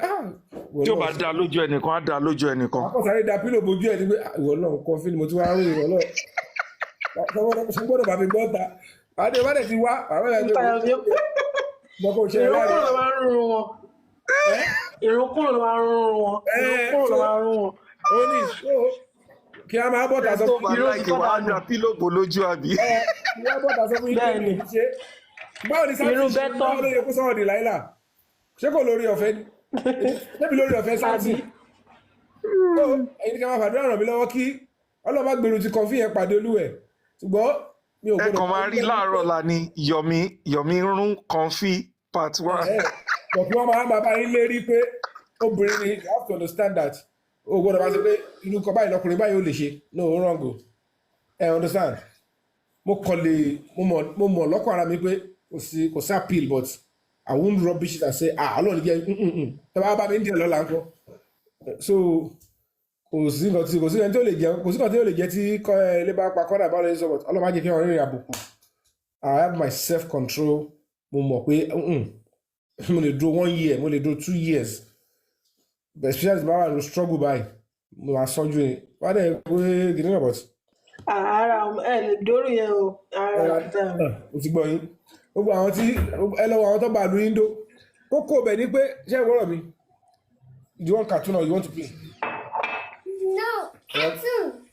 S3: tí ó bá dá lójú ẹnìkan á dá lójú ẹnìkan.
S2: akọ́sáré da pílò bojú ẹ̀ ní pé ìwọ náà Comfy ni mo ti wá rún ìwọ náà gbọ́dọ̀ bá mi gbọ́ ta àdé wá dẹ̀ ti wá àwọn ẹ̀ gbọ́kọ̀ ṣe é láàrin.
S4: ìrúnkúrò ló máa ń rún wọn.
S2: ó ní kí a máa bọ́ta sọ fún
S3: ìlú kí wọ́n á dá pílòpù lójú àbí.
S2: kí a bọ́ta sọ fún ìlú ṣe báwo ni sáà ti ṣe báwo ló yẹ kó sọ̀rọ̀ dì láìlà ṣé kò lórí ọ̀fẹ́ ni débi lórí ọ̀fẹ́ sáàtì ẹ̀yin ní ká máa fàdúrà ràn mí lọ́wọ́ kí ọlọ́mọ gbèrú ti Comfy yẹn pàdé olúwẹ̀ ṣùgbọ́n mi ò gbọ́dọ̀.
S3: ẹ̀kan máa rí láàárọ̀ la ni Yomi rún Comfy part 1.
S2: But wọ́n máa bá yín lérí pé obìnrin ni you have to understand that o gbọ́dọ̀ bá ṣe pé inú kan báyìí lọkùnrin báyìí ó lè ṣe no wrong o understand mo kàn lè mo mọ̀ lọ́kàn ara mi pé kò sí appeal but I won't rubbish it and say ọlọ́run jẹ́ tẹ́ bá bá mi ń díẹ̀ lọ́la ńkọ́ so kò sí ẹni tó lè jẹun kò sí kan tí ó lè jẹ tí ilé bá pa kọ́dà bá lè sọ but ọlọ́mọ ajé kí wọ́n rìnrìn àbùkù I have my self control mo mọ̀ pé mo lè dúró 1 year mo lè dúró 2 years but especially if I wà ní struggle by mo máa sọ́jú ni wọ́n á dẹ̀ pé gidi náà but.
S4: ara ẹ lè dórí yẹn o ara
S2: o ti gbọ́ yín gbogbo àwọn tí ẹ lọ́wọ́ àwọn tó bá lu indo kókó bẹ̀ ni pé ṣé ìwọ́rọ̀ mi do you want cartoon or you want to play.
S5: No, cartoon.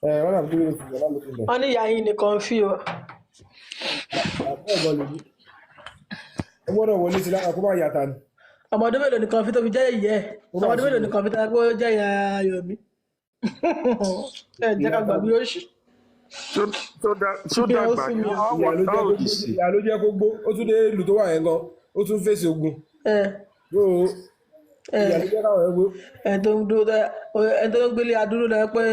S2: What I'm doing is you're not looking there.
S4: wọn ní ìyá yín nìkan fi o.
S2: Ó gbọ́dọ̀ wọlé sí lára kó má yàtà ni.
S4: ọmọdún mélòó nìkan fi tó fi jẹ́ ìyẹ́ ọmọdún mélòó nìkan fi tó fi jẹ́ ìyá Yomi. ẹ jẹ́ ká gbàgbé oṣù.
S3: tó dàgbà ní
S2: ìyá ló jẹ́ kó gbó ó tún dé ìlú tó wà yẹn gan ó tún fèsì ogun. Ìyá ló jẹ́ káwọn ẹ̀ gbó.
S4: ẹ̀ tó gbélé adúrú lọ pé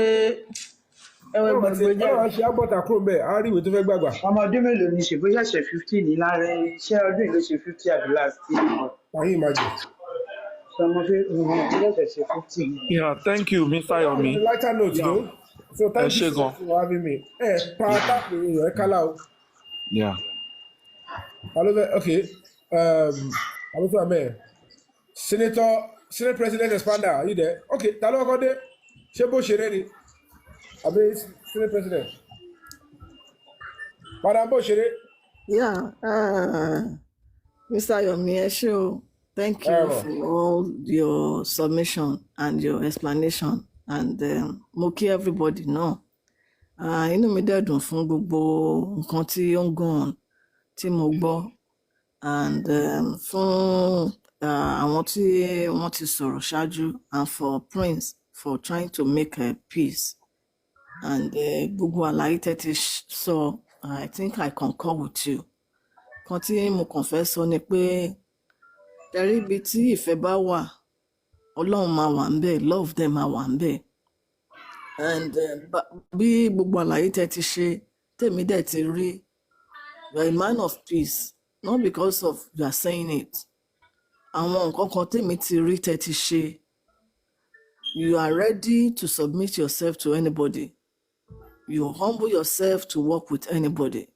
S4: ẹwẹ́ gbàgbé jẹ́.
S2: ọ̀rọ̀ ṣe àgbọ̀tà kúrò bẹ́ẹ̀ á rí ìwé tó fẹ́ gbàgbà.
S6: ọmọdún mélòó ni ṣe bó ṣẹ̀ṣẹ̀ 50 ní lára iṣẹ́ ọdún ìlú ṣe 50 àbí last year.
S2: Ayé ìmájì.
S6: ọmọ ṣẹ̀ṣẹ̀ 50.
S3: Yeah, thank you, Mr. Yomi.
S2: Lighter note, though. So thank you for having me. Power èèyàn kálá o.
S3: Yeah.
S2: Okay. Alofa Amẹ́. Senate President Expander, are you there? Okay, ta ló kọ́kọ́ dé? Ṣé bó ṣeré ni? Àbí Senate President? Madam bó ṣeré?
S7: Yeah, Mr. Yomi, ẹ ṣé o. Thank you for all your submission and your explanation. And mo kí everybody náà. Inú mi dẹ̀ dùn fún gbogbo nǹkan tí ó ń gàn tí mo gbọ́. And fún àwọn tí wọ́n ti sọ̀rọ̀ ṣáájú and for Prince for trying to make a peace. And gbogbo àlàyé tẹ́ ti sọ, I think I concur with you. Kan tí mo kàn fẹ́ sọ ni pé tẹ̀rí ibi tí ìfẹ́ bá wà, Ọlọ́run máa wà ń bẹ̀, love them máa wà ń bẹ̀. And bí gbogbo àlàyé tẹ́ ti ṣe, tèmi dẹ̀ ti rí, you are a man of peace, not because of you are saying it. Àwọn nǹkan kan tèmi ti rí tẹ́ ti ṣe, you are ready to submit yourself to anybody. You humble yourself to work with anybody.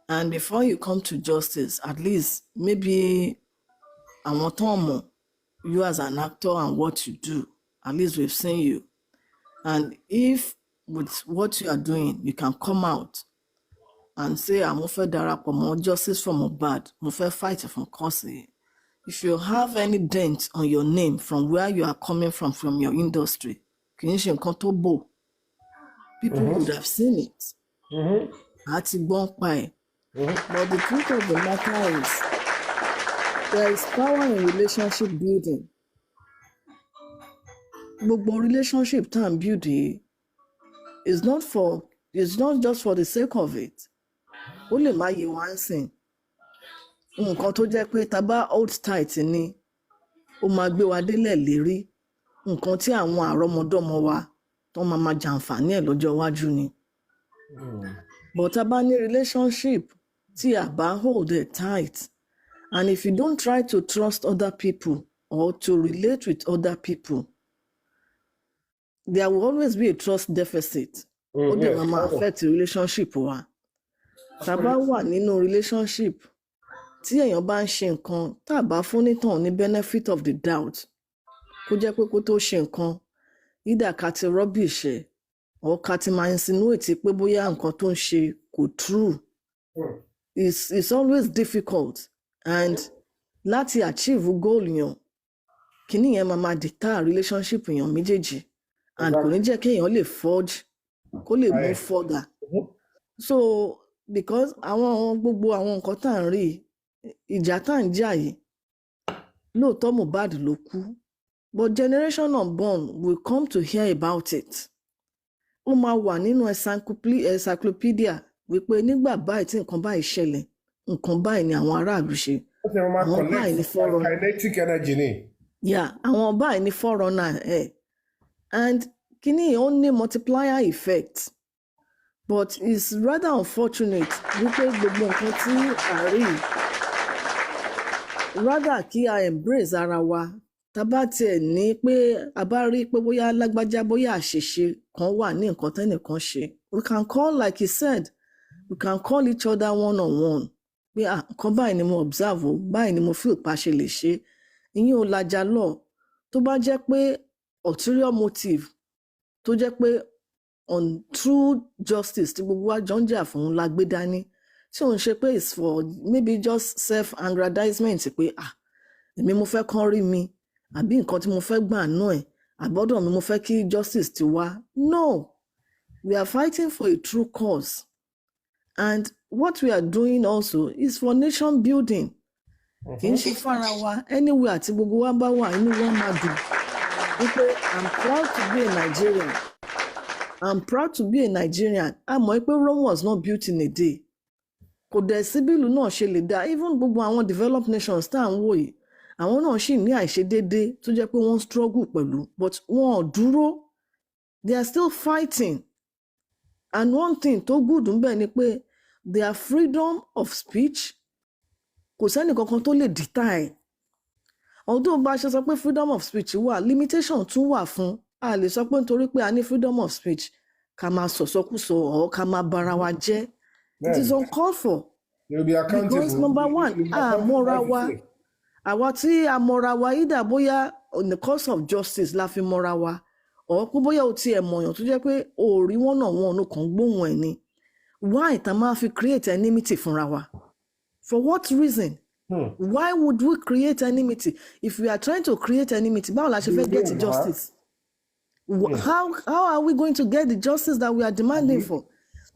S7: And before you come to justice, at least maybe àwọn tó mọ̀ you as an actor and what you do, at least we've seen you. And if with what you are doing, you can come out and say, mo fẹ́ darapọ̀ mọ́ justice for Mohbad, mo fẹ́ fight fún cause. If you have any dent on your name from where you are coming from your industry, kì í ṣe nǹkan tó bò. People would have seen it. Àti gbọ́n pa ẹ̀. But the truth of the matter is, there is power in relationship building. Gbogbo relationship tá à ń build yìí is not just for the sake of it. Ó lè má yé wá ń sìn. Nǹkan tó jẹ́ pé tá bá hold tight ni, ó máa gbé wa délẹ̀ lérí. Nǹkan tí àwọn àrọ́mọdọ́mọ wa tó máa jàǹfààní ẹ̀ lọ́jọ́ iwájú ni. But tá bá ní relationship tí a bá hold it tight, and if you don't try to trust other people or to relate with other people, there will always be a trust deficit. Ó dẹ̀ máa affect relationship wa. Tá bá wà nínú relationship, tí èèyàn bá ń ṣe nǹkan, tá bá fún nítàn ní benefit of the doubt, kó jẹ́ pé kó tó ṣe nǹkan, either ká ti rubbish ẹ̀, or ká ti máa insinuate pé bóyá nǹkan tó ń ṣe kò true. It's always difficult. And láti achieve goal yàn, kíní yẹn máa deter relationship yàn méjèèjì. And kò ní jẹ́ kéèyàn lè forge, kó lè move further. So because gbogbo àwọn nǹkan tá à ń rí, ìjà tá à ń jà yìí, lóòótọ́ Mohbad ló kú, but generation unborn will come to hear about it. Ó máa wà nínú encyclopedia wípé nígbà báyìí tí nǹkan báyìí ṣẹlẹ̀, nǹkan báyìí ni àwọn aráàlú ṣe. Àwọn báyìí ni forerunner.
S2: Kinetic energy ni.
S7: Yeah, àwọn báyìí ni forerunner ẹ̀. And kíní ó ní multiplier effect. But it's rather unfortunate wípé gbogbo nǹkan tí a rí, rather kí a embrace ara wa, tá bá tiẹ̀ ní pé a bá rí pé bóyá lágbájá bóyá àṣìṣe kan wà ní nǹkan tẹ́nìkan ṣe, we can call, like he said, we can call each other one on one pé nǹkan báyìí ni mo observe o, báyìí ni mo feel pa ṣe lè ṣe. Ìyẹn ò lajà lọ. Tó bá jẹ́ pé ulterior motive tó jẹ́ pé on true justice tí gbogbo wa jọ ń jà fún la gbé dání, tí òun ṣe pé it's for maybe just self-aggrandizement pé èmi mo fẹ́ kán rí mi àbí nǹkan tí mo fẹ́ gbà náà ẹ̀ àbọ́dọ̀ mi mo fẹ́ kí justice ti wá. No, we are fighting for a true cause, and what we are doing also is for nation building. Kì í ṣe fara wa anywhere tí gbogbo wa bá wà inú wa máa dùn wípé I'm proud to be a Nigerian. I'm proud to be a Nigerian. A mọ̀ pé Rome was not built in a day. Kò dẹ̀ sí bí ìlú náà ṣe lè dá. Even gbogbo àwọn developed nations tá à ń wò yìí, àwọn náà ṣì ní àìṣedéédé tó jẹ́ pé wọ́n struggle pẹ̀lú, but wọn ò dúró. They are still fighting. And one thing tó good ń bẹ ni pé their freedom of speech, kò sẹ́ni kankan tó lè deter. Although bá ṣe sọ pé freedom of speech wà, limitation tún wà fún. A lè sọ pé nítorí pé a ní freedom of speech ká máa sọ̀sọ́kùsọ ọ̀ ká máa bara wa jẹ́. It is uncalled for.
S2: You'll be accountable.
S7: Because number one, mọ́ra wa. Àwa tí a mọ́ra wa either bóyá in the course of justice la fi mọ́ra wa, or pé bóyá o tiẹ̀ mọ̀yàn tó jẹ́ pé o ò rí wọ́n náà wọn ò kàn gbóhùn ẹ̀ ni. Why tá máa fi create enmity fúnra wa? For what reason? Why would we create enmity? If we are trying to create enmity, báwo la ṣe fẹ́ get justice? How are we going to get the justice that we are demanding for?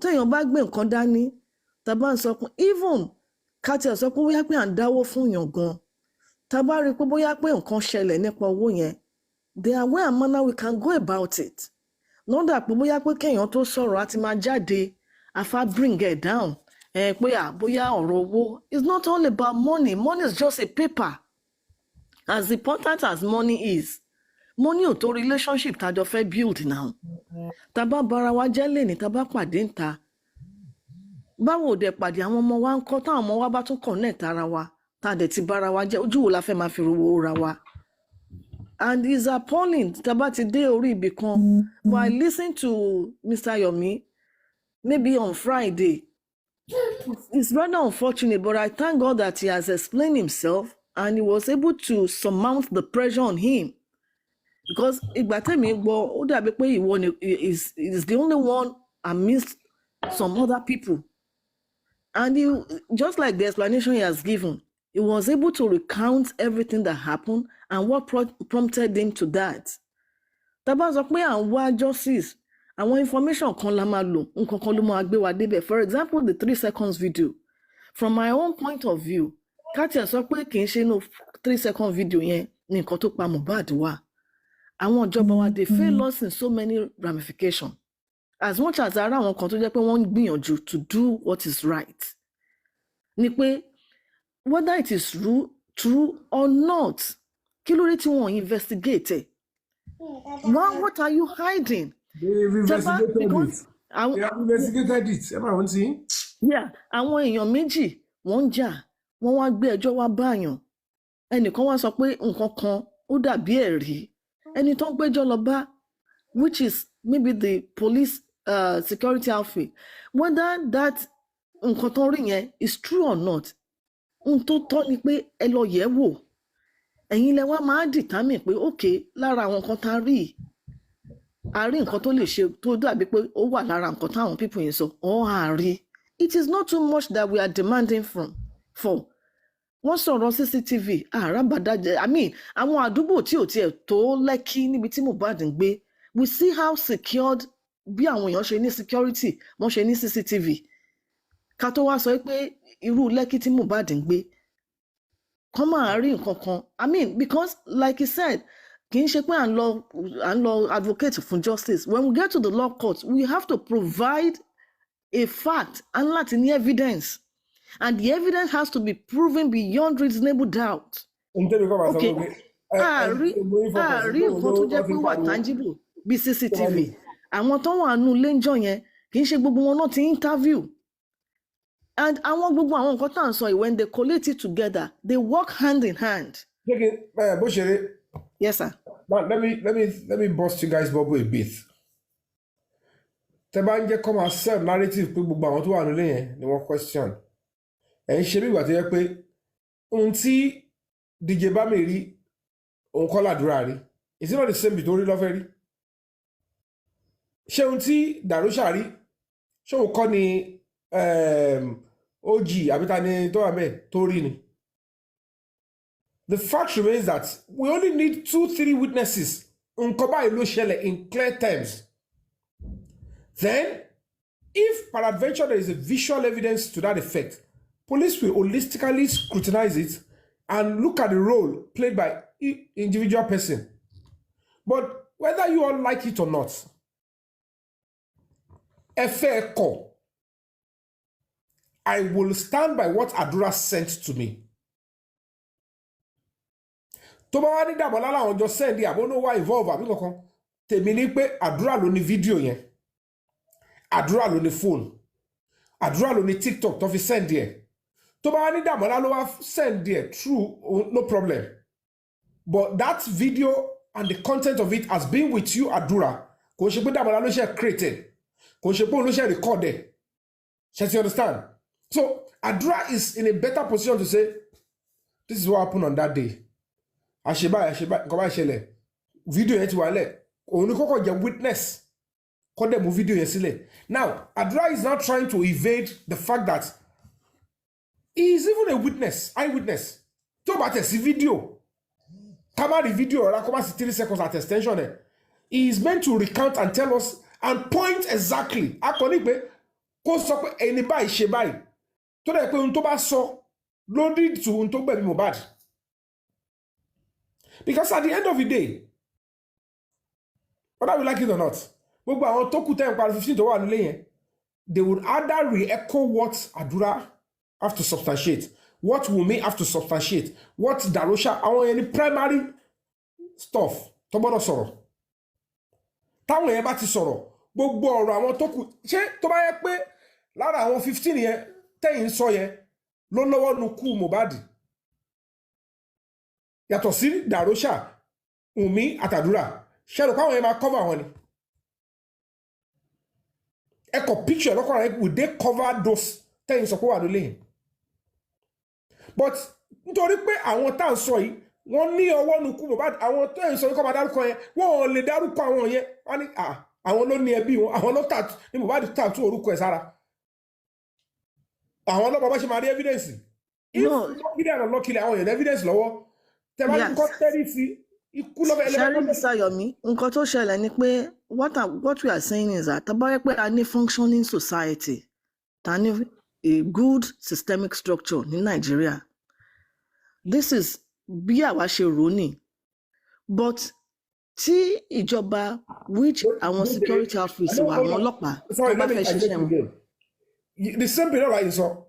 S7: Téèyàn bá gbé nǹkan dání, tá bá ń sọ pé even ká tiẹ̀ sọ pé bóyá pé à ń dáwó fún yàn gan, tá bá rí pé bóyá pé nǹkan ṣẹlẹ̀ nípa owó yẹn, there are way and manner we can go about it. Not that pé bóyá pé kéèyàn tó sọ̀rọ̀ á ti máa jáde, àfa bring it down. Pé bóyá ọ̀rọ̀ owó. It's not all about money. Money is just a paper. As important as money is, money ò tó relationship tá jọ fẹ́ build now. Tá bá bara wa jẹ́ lẹ́ni, tá bá pàdé ńta, báwo dẹ̀ pàdé àwọn ọmọ wa ń kọ́ táwọn ọmọ wa bá tún connect ara wa, tá dẹ̀ ti bara wa jẹ́, ojú wo la fẹ́ máa fi rówó ra wa? And it's appalling tá bá ti dé orí ibì kan. But I listened to Mr. Yomi maybe on Friday. It's rather unfortunate, but I thank God that he has explained himself and he was able to surmount the pressure on him. Because ìgbà tẹ́mi gbọ́, ó dàbí pé ìwọ ni is the only one amidst some other people. And he, just like the explanation he has given, he was able to recount everything that happened and what prompted him to that. Tá bá sọ pé à ń wá justice, àwọn information kan la máa lò, nǹkan kan ló máa gbé wa débẹ̀. For example, the 3 seconds video. From my own point of view, ká tiẹ̀ sọ pé kì í ṣe inú 3 second video yẹn ni nǹkan tó pa Mohbad wá. Àwọn ìjọba wa, they fail us in so many ramifications. As much as ara àwọn kan tó jẹ́ pé wọ́n ń gbìyànjú to do what is right. Ni pé whether it is true or not, kí ló dé tí wọ́n investigate ẹ̀? What are you hiding?
S2: They've investigated it. They have investigated it. Am I on seeing?
S7: Yeah, àwọn èèyàn méjì wọ́n ń jà, wọ́n wá gbé ẹjọ́ wá báyàn. Ẹnìkan wá sọ pé nǹkan kan ó dàbí ẹ̀rí. Ẹni tó ń gbẹ́jọ́ lọ bá, which is maybe the police security outfit, whether that nǹkan tó rí yẹn is true or not, n tó tọ́ ni pé ẹ lọ yẹ̀ wò. Ẹ̀yin lẹ wá máa determine pé okay, lára àwọn nǹkan tá a rí nǹkan tó lè ṣe tó dàbí pé ó wà lára nǹkan táwọn people yẹn sọ, ọ̀ àárí. It is not too much that we are demanding for. Wọ́n sọ̀rọ̀ CCTV, àràbàdájẹ́, àwọn àdúgbò tí ò tiẹ̀ tó Lẹ́kí níbi tí Mohbad ń gbé, we see how secured bí àwọn èèyàn ṣe ní security, wọ́n ṣe ní CCTV. Ká tó wá sọ pé irú Lẹ́kí tí Mohbad ń gbé, kán máa rí nǹkan kan. Because like he said, kì í ṣe pé à ń lọ advocate for justice. When we get to the law court, we have to provide a fact and láti ní evidence. And the evidence has to be proven beyond reasonable doubt. Okay. Àárí nǹkan tó jẹ́ pé wà tangible bí CCTV. Àwọn tó wà nù lẹ́njọ́ yẹn kì í ṣe gbogbo wọn náà ti interview. And gbogbo àwọn nǹkan tá à ń sọ yìí, when they collate it together, they work hand in hand.
S2: Bó ṣe rí,
S7: Yes, sir.
S2: Now let me bust you guys bubble a bit. Tẹ́ bá ń jẹ́ come accept narrative pé gbogbo àwọn tó wà nílé yẹn ni wọ́n question. Ẹ̀ ń ṣe bí ìgbà tó yẹ pé ohun tí DJ Bami rí òun kọ́ làdúrà rí. Is it not the same bit orí lọ́fẹ́ rí? Ṣé ohun tí Darusha rí? Ṣé òun kọ́ ni OG àbíta ni tó wà bẹ́ẹ̀ tó rí ni? The fact remains that we only need 2-3 witnesses nǹkan báyìí ló ṣẹlẹ̀ in clear terms. Then, if peradventure there is a visual evidence to that effect, police will holistically scrutinize it and look at the role played by each individual person. But whether you all like it or not, I will stand by what Adura sent to me. Tó bá wá ní Dàmọ́lá làwọn jọ send àbó no wá involve àbí kankan tèmi ní pé Àdúrà ló ní fídíò yẹn, Àdúrà ló ní phone, Àdúrà ló ní TikTok tó fi send yẹn. Tó bá wá ní Dàmọ́lá ló wá send yẹn, true, no problem. But that video and the content of it has been with you, Àdúrà. Kò ṣe pé Dàmọ́lá ló ṣe created, kò ṣe pé òun ló ṣe recorded. Shall you understand? So Àdúrà is in a better position to say, this is what happened on that day. Àṣebáyé nǹkan bá ṣẹlẹ̀, fídíò yẹn ti wà lẹ̀, òun ni kọ́kọ́ jẹ́ witness, kọ́ dẹ̀ mú fídíò yẹn sílẹ̀. Now, Àdúrà is not trying to evade the fact that he is even a witness, eyewitness. Tó bá tẹ̀ sí fídíò, ká má rí fídíò ọ̀rá kó má sí 3 seconds at extension ẹ̀. He is meant to recount and tell us and point exactly. Akọni pé kó sọ pé ẹni báyìí ṣe báyìí. Tó dẹ̀ pé ohun tó bá sọ ló lead to ohun tó gbẹ̀mí Mohbad. Because at the end of the day, whether we like it or not, gbogbo àwọn tó kù 10 15 tó wà nílé yẹn, they would either re-echo what Àdúrà have to substantiate, what Wunmi have to substantiate, what Darusha, àwọn yẹn ni primary stuff tó gbọ́dọ̀ sọ̀rọ̀. Táwọn yẹn bá ti sọ̀rọ̀, gbogbo ọ̀rọ̀ àwọn tó kù, ṣé tó bá yẹ pé lára àwọn 15 yẹn tẹ́yìn sọ yẹn ló lọ́wọ́ nu kú Mohbad. Yàtọ̀ sí Darusha, Wunmi àtàdúrà, ṣẹ́rù káwọn yẹn máa cover wọn ni. Ẹ̀kọ́ picture lọ́kọ̀ rẹ̀, would they cover those things sọ pé wà lólè yẹn? But nítorí pé àwọn tá à ń sọ yìí, wọ́n ní ọwọ́ nu kú Mohbad, àwọn tó ń sọ yìí kọ́ máa dárúkọ yẹn, wọ́n lè dárúkọ àwọn yẹn, wọ́n ní àwọn ló ní ẹbí wọn, àwọn ló tà ní Mohbad tàtú orúkọ ẹ̀ sára. Àwọn ọlọ́pàá bá ṣe máa rí evidence. If lucky and unlucky àwọn yẹn evidence lọ́wọ́.
S7: Yes. Sherry Sayomi, nǹkan tó ṣẹlẹ̀ ni pé what we are saying is that tá bá yẹ pé a ní functioning society, tá ní a good systemic structure ní Nigeria. This is bí àwa ṣe rò ní. But tí ìjọba which àwọn security outfits wà àwọn ọlọ́pàá tó bá fẹ́ ṣiṣẹ́ wọn.
S2: The same period like so.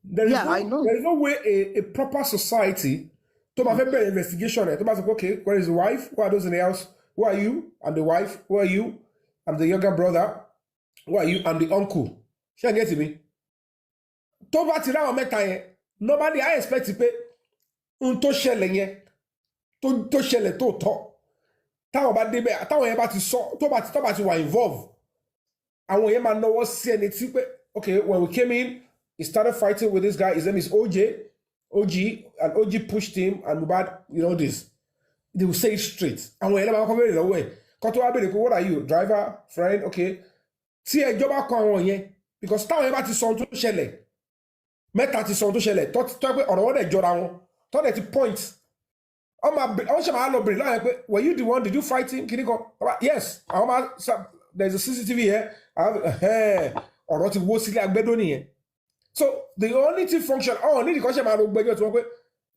S2: There is no way a proper society to have a investigation. Okay, where is the wife? Who are those in the house? Who are you? I'm the wife. Who are you? I'm the younger brother. Who are you? I'm the uncle. She get me. Nobody I expect to pay to ṣẹlẹ̀ yẹn to ṣẹlẹ̀ tó tọ́. Táwọn bá débẹ̀, táwọn yẹn bá ti sọ, tó bá ti wà involve. Àwọn yẹn máa náwó sí ẹni tí pé, okay, when we came in, he started fighting with this guy. His name is OG, and OG pushed him, and Mohbad, you know this. They will say it straight. And when they come very away, what are you? Driver, friend, okay. See a job because town ever to son to shell. Meta to son to shell. Talk or what a joran. Thought that point. Oh my, were you the one? Did you fight him? Can you go? Yes. There's a CCTV here. Or what it was like Bedoni. So the only thing function, need the question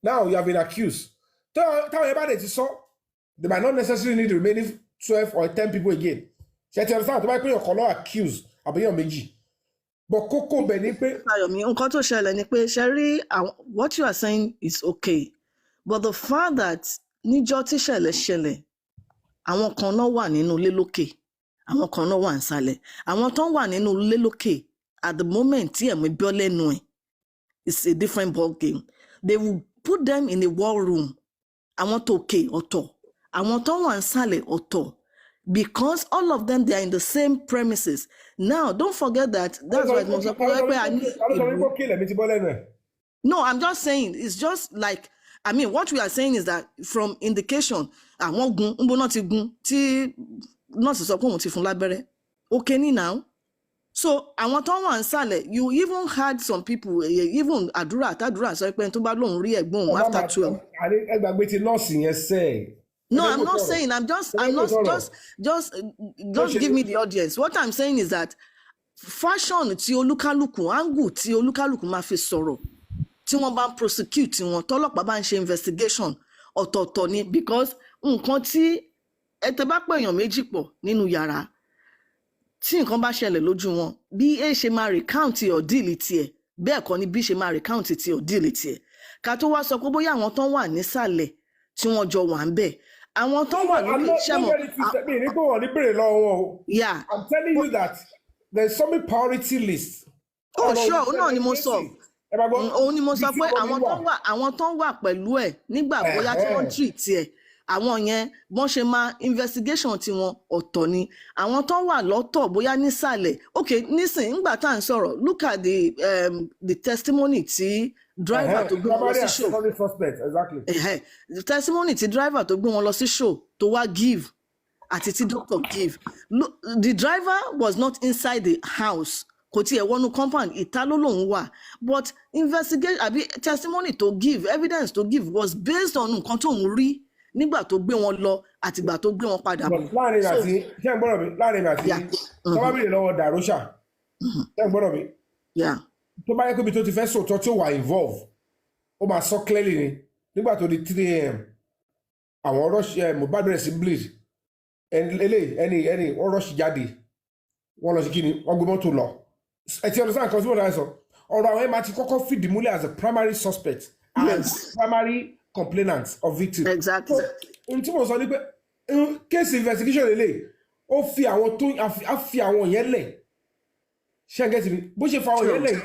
S2: now you have been accused. They might not necessarily need the remaining 12 or 10 people again. You understand? They might put your color accused. But Coco Benipe.
S7: What you are saying is okay. But the fact that níjọ́ tí ṣẹlẹ̀ àwọn kan náà wà nínú ilé lókè, àwọn kan náà wà nísàlẹ̀, àwọn tó wà nínú ilé lókè at the moment tí ẹ̀mí bọ́ lẹ́nu ẹ̀, it's a different ball game. They will put them in a war room. Àwọn tòkè ọ̀tọ̀, àwọn tó wà nísàlẹ̀ ọ̀tọ̀, because all of them they are in the same premises. Now don't forget that that's why mo sọ pé I need ìlú. No, I'm just saying it's just like what we are saying is that from indication àwọn gun nbo náà ti gun tí nurse sọ pé òun ti fún lábẹ́rẹ́. Okay ni now. So àwọn tó wà nísàlẹ̀, you even had some people even àdúrà sọ pé tó bá lóun rí ẹ̀gbọ́n òun after 12.
S2: Ẹgbàgbé ti nọ́ọ̀sì yẹn sẹ́ẹ̀.
S7: No, I'm not saying. Just give me the audience. What I'm saying is that fashion tí olúkálùkù, angle tí olúkálùkù máa fi sọ̀rọ̀, tí wọ́n bá ń prosecute wọn, tọ́lọ́pàá bá ń ṣe investigation, ọ̀tọ̀ọ̀tọ̀ ni, because nǹkan tí ẹ̀tẹ̀ bá pè èèyàn méjì pọ̀ nínú yàrá, tí nǹkan bá ṣẹlẹ̀ lójú wọn, bí A ṣe máa recount ordeal tiẹ̀, bẹ́ẹ̀ kọ́ ni B ṣe máa recount ti ordeal tiẹ̀. Ká tó wá sọ pé bóyá àwọn tán wà nísàlẹ̀ tí wọ́n jọ wà ń bẹ̀. Àwọn tó wà lórí iṣẹ́ mọ̀. Yeah.
S2: I'm telling you that there's some priority list.
S7: Oh sure, náà ni mo sọ. Òun ni mo sọ pé àwọn tó wà pẹ̀lú ẹ̀ nígbà bóyá tí wọ́n treat ẹ̀. Àwọn yẹn bọ́n ṣe máa investigation tiwọn ọ̀tọ̀ ni. Àwọn tó wà lọ́tọ̀ bóyá nísàlẹ̀. Okay, nísìn nígbà tá à ń sọ̀rọ̀, look at the testimony tí driver tó gbé wọn lọ sí show. The testimony tí driver tó gbé wọn lọ sí show tó wá give àti tí doctor give. Look, the driver was not inside the house. Kò tiẹ̀ wọnú compound, ìta ló lòun wà. But investigation testimony to give, evidence to give was based on nǹkan tó ń rí nígbà tó gbé wọn lọ àtìgbà tó gbé wọn padà bọ̀.
S2: Láàrin àti ṣé ń gbọ́dọ̀ mi láàrin àti tọ́wọ́ bìrì lọ́wọ́ Darosha ṣé ń gbọ́dọ̀ mi. Tó bá yẹ kó ibi tó ti fẹ́ sòótọ́ tí ó wà involve ó máa sọ clearly ni nígbà tó di 3 a.m. àwọn rush Mohbad bẹ̀rẹ̀ sí bleed ẹni wọ́n rush jáde wọ́n lọ sí kíni wọ́n gbé mọ́tò lọ. Ẹ ti understand nǹkan tí mo dáa sọ ọ̀rọ̀ àwọn ẹ̀ máa ti kọ́kọ́ fìdí múlẹ̀ as a primary suspect and primary complainant of victim.
S7: Exactly.
S2: Ohun tí mo sọ ni pé case investigation lele ó fi àwọn tó á fi àwọn yẹn lẹ̀ ṣé ẹ gẹ́tì mi bó ṣe fa àwọn yẹn lẹ̀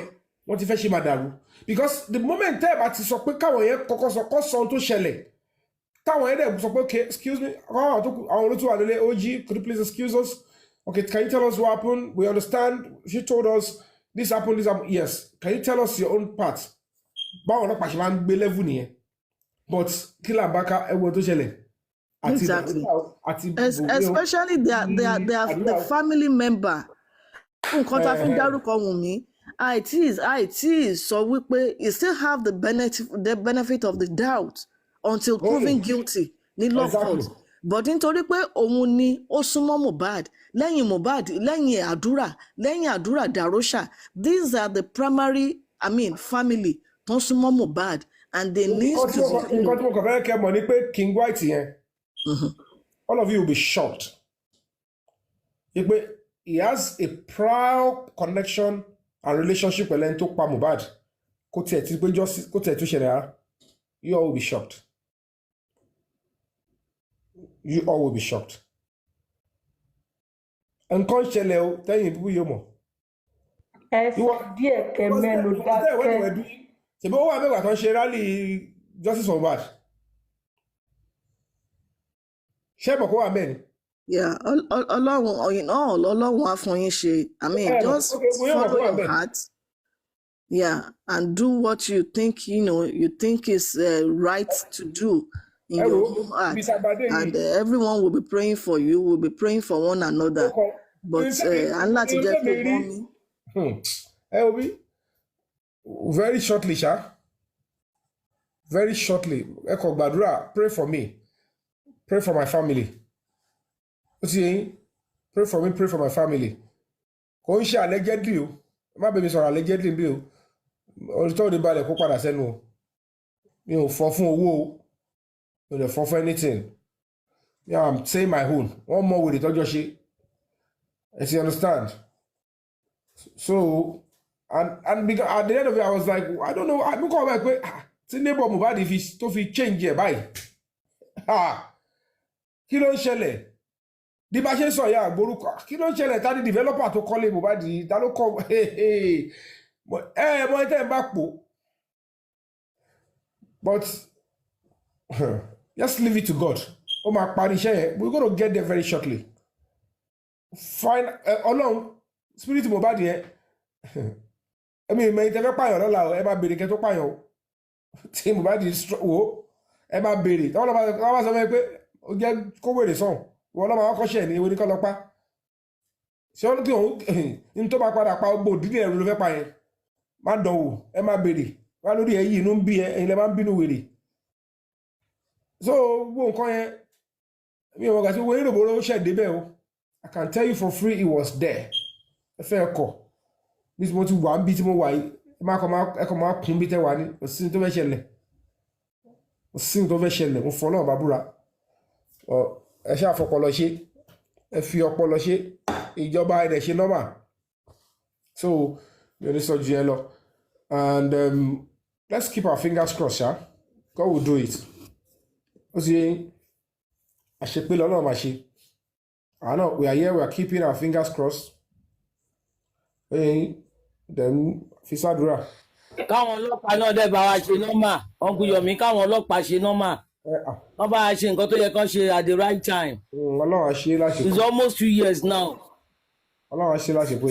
S2: wọ́n ti fẹ́ ṣe máa dàrú because the moment tẹ́ ẹ̀ bá ti sọ pé káwọn yẹn kọ́kọ́ sọ kọ́ sọ ohun tó ṣẹlẹ̀ táwọn yẹn dẹ̀ sọ pé okay excuse me àwọn olótú wà lélẹ̀ OG could you please excuse us okay can you tell us what happened we understand she told us this happened yes can you tell us your own part báwọn ọlọ́pàá ṣe máa ń gbé level nìyẹn but kí là ń bá ká ẹwọ tó ṣẹlẹ̀.
S7: Exactly. Especially the family member. Nǹkan tá a fi ń dárúkọ Wùnmí àìtí sọ wípé he still have the benefit of the doubt until proven guilty ní law court. But nítorí pé òun ni ó súnmọ́ Mohbad lẹ́yìn àdúrà Darosha, these are the primary family tó súnmọ́ Mohbad. And they need to
S2: nǹkan tí mo kàn fẹ́ kẹ́ mọ̀ ni pé King White yẹn all of you will be shocked he has a proud connection and relationship pẹ̀lú ẹni tó pa Mohbad kó tiẹ̀ tó ṣẹlẹ̀ rárá you all will be shocked nǹkan ṣẹlẹ̀ o tẹ́yìn ìdúgbò yóò mọ̀.
S4: ẹ sọ díẹ̀ kẹ́ mẹ́nu dákẹ́.
S2: ṣèbí ó wà mẹ́wàá tó ń ṣe rally justice for Mohbad ṣé mọ̀ kó wà mẹ́ni.
S7: Ọlọ́run á fún yín ṣe just follow your heart and do what you think is right to do in your own heart and everyone will be praying for you, will be praying for one another but láti jẹ́ pé gbọ́n mi.
S2: Very shortly, very shortly. Eko gbàdúrà, pray for me. Pray for my family. Pray for me, pray for my family. Kò ń ṣe allegedly o. Má bẹ̀ mi sọ̀rọ̀ allegedly bí o. Olùtọ́ ní balẹ̀ kó padà sẹ́nu o. Mi ò fọ́ fún owó o. Mi ò fọ́ fún anything. Yeah, I'm saying my own. One more with it, ṣe. You understand? So and because at the end of it I was like I don't know I'm come back pé tí neighbor Mohbad tó fi change ẹ̀ báyìí kí ló ń ṣẹlẹ̀ bí bá ṣe sọ ya àgbórúkọ kí ló ń ṣẹlẹ̀ tá ní developer tó kọ́lé Mohbad tá ló kọ́ mọ tẹ́ ń bá pò but just leave it to God ó máa parí iṣẹ́ yẹn. We're going to get there very shortly. Fine, Ọlọ́run spirit Mohbad yẹn ẹ̀mí ìmọ̀ ìtẹ́fẹ́ pààyàn lọ́la ẹ máa béèrè kẹ́ tó pààyàn o tí Mohbad wò ẹ máa béèrè tí wọ́n bá sọ fẹ́ pé ó jẹ́ kó wèrè sàn wọ́n lọ́mọ àwọn kọ́ṣẹ́ ní ewé ní kọ́ lọ́pàá ṣé wọ́n kí òun ní tó bá padà pa gbogbo òdílé ẹ̀rù ló fẹ́ pa yẹn má dánwò ẹ máa béèrè wá lórí ẹ yìí inú ń bí ẹ ẹ̀yin lẹ máa ń bínú wèrè so gbogbo nǹkan yẹn mi ò mọ̀ gàtí owó ìròbó ló ṣẹ̀ débẹ̀ o I can tell you for free it was there ẹ fẹ́ kọ̀ bí mo ti wà ń bí tí mo wà yìí ẹ kọ́ máa kún bí tẹ́ wà ní òsín tó fẹ́ ṣẹlẹ̀ òsín tó fẹ́ ṣẹlẹ̀ mo fọ́ náà bá búra ẹ ṣáà fọpọlọ ṣe ẹ fi ọpọlọ ṣe ìjọba ẹ̀dẹ̀ ṣe nọ́mà so mi ò ní sọ ju ẹ lọ and let's keep our fingers crossed yeah? God will do it ó sì àṣepé lọ́nà máa ṣe àná we are here we are keeping our fingers crossed then fi ṣàdúrà.
S8: káwọn ọlọ́pàá náà dẹ̀ bá wa ṣe nọ́mà ọ̀nkú Yomi káwọn ọlọ́pàá ṣe nọ́mà wọ́n bá wa ṣe nǹkan tó yẹ kán ṣe at the right time.
S2: Ọlọ́run á ṣe láṣepé.
S8: it's almost 2 years now.
S2: Ọlọ́run á ṣe láṣepé.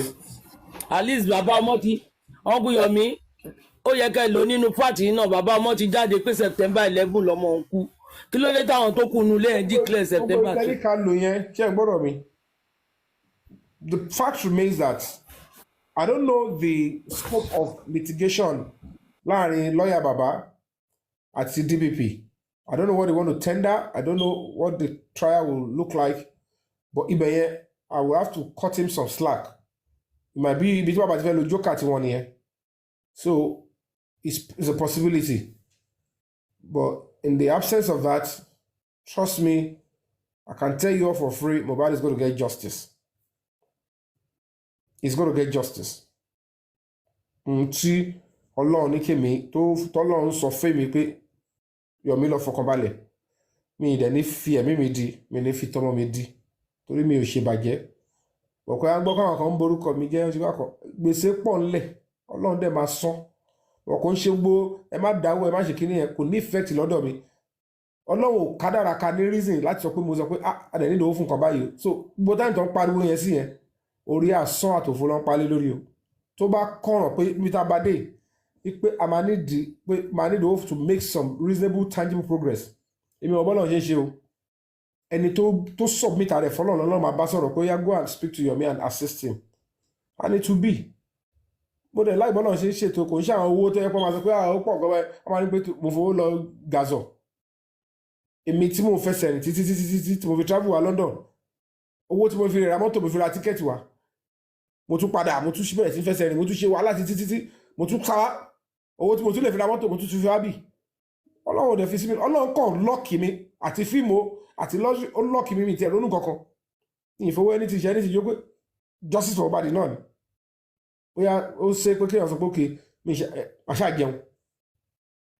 S8: at least bàbá ọmọ ti ọ̀nkú Yomi ó yẹ kẹ́ ẹ lò nínú pàtì náà bàbá ọmọ ti jáde pé September 11 lọ́mọ òun kú kí ló dé táwọn tó kù nulẹ̀ ẹ̀ declare September 2.
S2: ọgbọ́n ìtẹ́lẹ̀ kan lò yẹn ṣé ẹ gbọ́dọ̀ mi. The fact remains that I don't know the scope of litigation láàrin lawyer baba àti DPP. I don't know what they want to tender. I don't know what the trial will look like. But ibẹ̀ yẹn, I will have to cut him some slack. It might be ibi tí bàbá ti fẹ́ lo jókà tí wọ́n nìyẹn. So it's a possibility. But in the absence of that, trust me, I can tell you all for free, Mohbad is going to get justice. He's going to get justice. Tí Ọlọ́run ní kémi tọ́lọ́run sọ fún mi pé Yomi lọ fọkànbalẹ̀ mi ìdẹ̀ ní fi ẹ̀mí mi di mi ní fi tọ́mọ mi di torí mi ò ṣe bàjẹ́ ọ̀pọ̀ ya gbọ́ káwọn kan ń borúkọ mi jẹ́ oṣù kàkọ́ gbèsè pọ̀ ńlẹ̀ Ọlọ́run dẹ̀ máa san ọkọ̀ ń ṣe gbó ẹ má dáwọ́ ẹ má ṣe kíní yẹn kò ní effect lọ́dọ̀ mi Ọlọ́run ò kádàrà ka ní reason láti sọ pé mo sọ pé adẹ̀ nílò owó fún kan báyìí so gbogbo táyì tó ń pariwo yẹn sí yẹn orí àsán àtòfó ló ń palẹ̀ lórí o tó bá kọ̀ràn pé ibi tá a bá dé pé a máa need owó to make some reasonable tangible progress èmi ò bọ́lọ̀ ṣe é ṣe o ẹni tó submit ààrẹ fọlọ́run lọ́nà máa bá sọ̀rọ̀ pé yá go and speak to Yomi and assist him and it will be mo dẹ̀ láì bọ́lọ̀ ṣe é ṣètò kò ń ṣe àwọn owó tó yẹ kó máa sọ pé ó pọ̀ gọ́wẹ́ wọ́n máa ní pé mo fowó lọ gazọ̀ èmi tí mo fẹsẹ̀ rìn títí tí mo fi travel wá London owó tí mo fi ra mọ́tò mo fi ra tíkẹ́ẹ̀tì wá mo tún padà mo tún bẹ̀rẹ̀ sí fẹsẹ̀ rìn mo tún ṣe wàhálà títí mo tún ká owó tí mo tún lè fi ra mọ́tò mo tún fi wá bì Ọlọ́run ò dẹ̀ fi sí mi Ọlọ́run kàn lọ́ọ̀kì mi àti fíìmù àti ó lọ́ọ̀kì mi tiẹ̀ lónú kankan ní ìfowó ẹni ti ṣe ẹni ti jó pé justice for Mohbad náà ni bóyá ó ṣe pé kéèyàn sọ pé òkè mi àṣà jẹun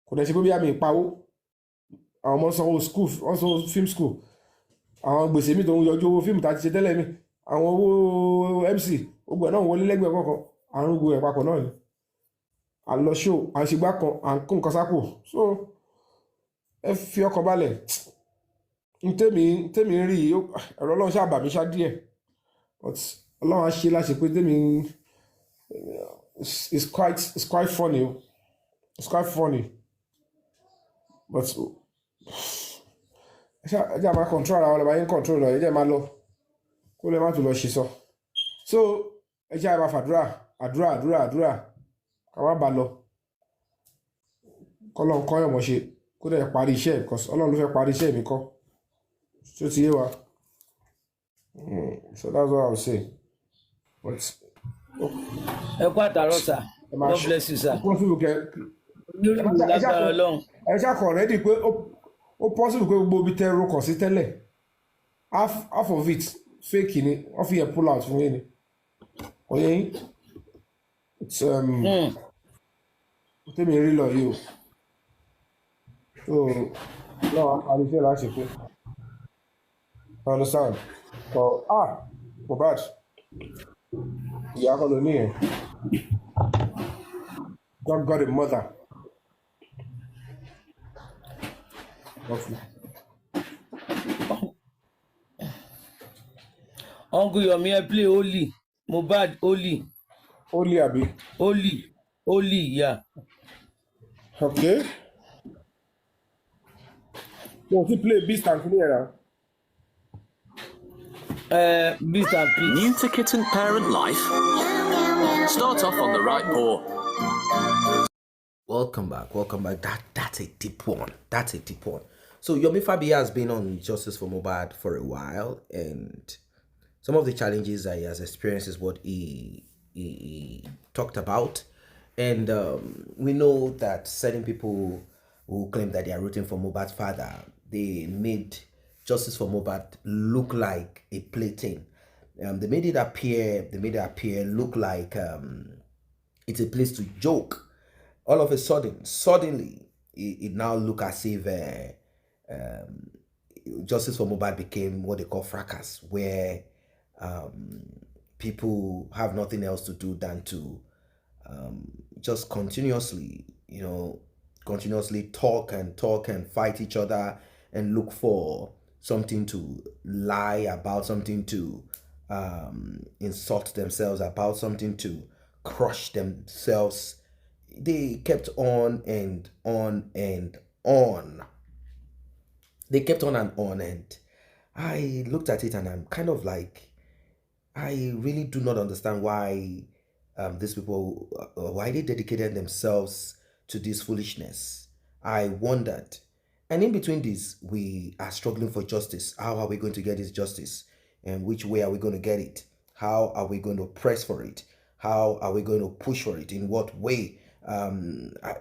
S2: kò dẹ̀ ṣe pé bóyá mi ìpawó àwọn ọmọ sanwó school wọ́n sanwó film school àwọn gbèsè mi tó ń yọjú owó fíìmù tá a ti ṣe tẹ́lẹ̀ mi àwọn owó MC gbogbo ẹ̀ náà wọlé lẹ́gbẹ̀ẹ́ kọ̀ọ̀kan àrùn gbogbo ẹ̀ papọ̀ náà ni à ń lọ ṣó à ń ṣègbà kan à ń kó nǹkan sápò so ẹ fi ọkàn balẹ̀ tèmi ń rí ẹ̀rọ Ọlọ́run ṣàbà mi ṣá díẹ̀ but Ọlọ́run á ṣe láṣẹ pé tèmi it's quite funny it's quite funny but ẹ jẹ́ àmà control ara wọn lọ́ba yín control lọ ẹ jẹ́ máa lọ kó lè má tún lọ ṣe sọ so ẹ jẹ́ àmà fàdúrà àdúrà ká wá bá lọ kọ́lọ́n kọ́ yọ̀mọ̀ ṣe kó dẹ̀ parí iṣẹ́ ẹ̀ because Ọlọ́run ló fẹ́ parí iṣẹ́ mi kọ́ tí ó ti yé wa so that's what I would say but
S8: ẹ kú àtàrọ sir God bless you sir
S2: ẹ ṣàkọ̀ rẹ́dì pé ó possible pé gbogbo ibi tẹ́ rokọ̀ sí tẹ́lẹ̀ half of it fake ni wọ́n fi yẹ pull out fún yín ni oyè yín tèmi rí lọ yìí o so náà àríṣẹ́ láti pé understand so Mohbad ìyá kan ló ní yẹn God got a mother.
S8: Uncle Yomi, I play Oli. Mohbad, Oli.
S2: Only Abi.
S8: Oli, yeah.
S2: Okay. No, he play Beast and Clear.
S8: Beast and Peace.
S9: New to kitten parent life? Start off on the right paw.
S1: Welcome back. That's a deep one. So Yomi Fabi has been on Justice for Mohbad for a while, and some of the challenges that he has experienced is what he talked about. And we know that certain people who claim that they are rooting for Mohbad's father, they made Justice for Mohbad look like a plaything. They made it appear look like it's a place to joke. All of a suddenly, it now look as if Justice for Mohbad became what they call fracas, where people have nothing else to do than to just continuously talk and fight each other and look for something to lie about, something to insult themselves about, something to crush themselves. They kept on and on and on. They kept on and on, and I looked at it and I'm kind of like, I really do not understand why these people, why they dedicated themselves to this foolishness. I wondered. And in between this, we are struggling for justice. How are we going to get this justice? And which way are we going to get it? How are we going to press for it? How are we going to push for it? In what way?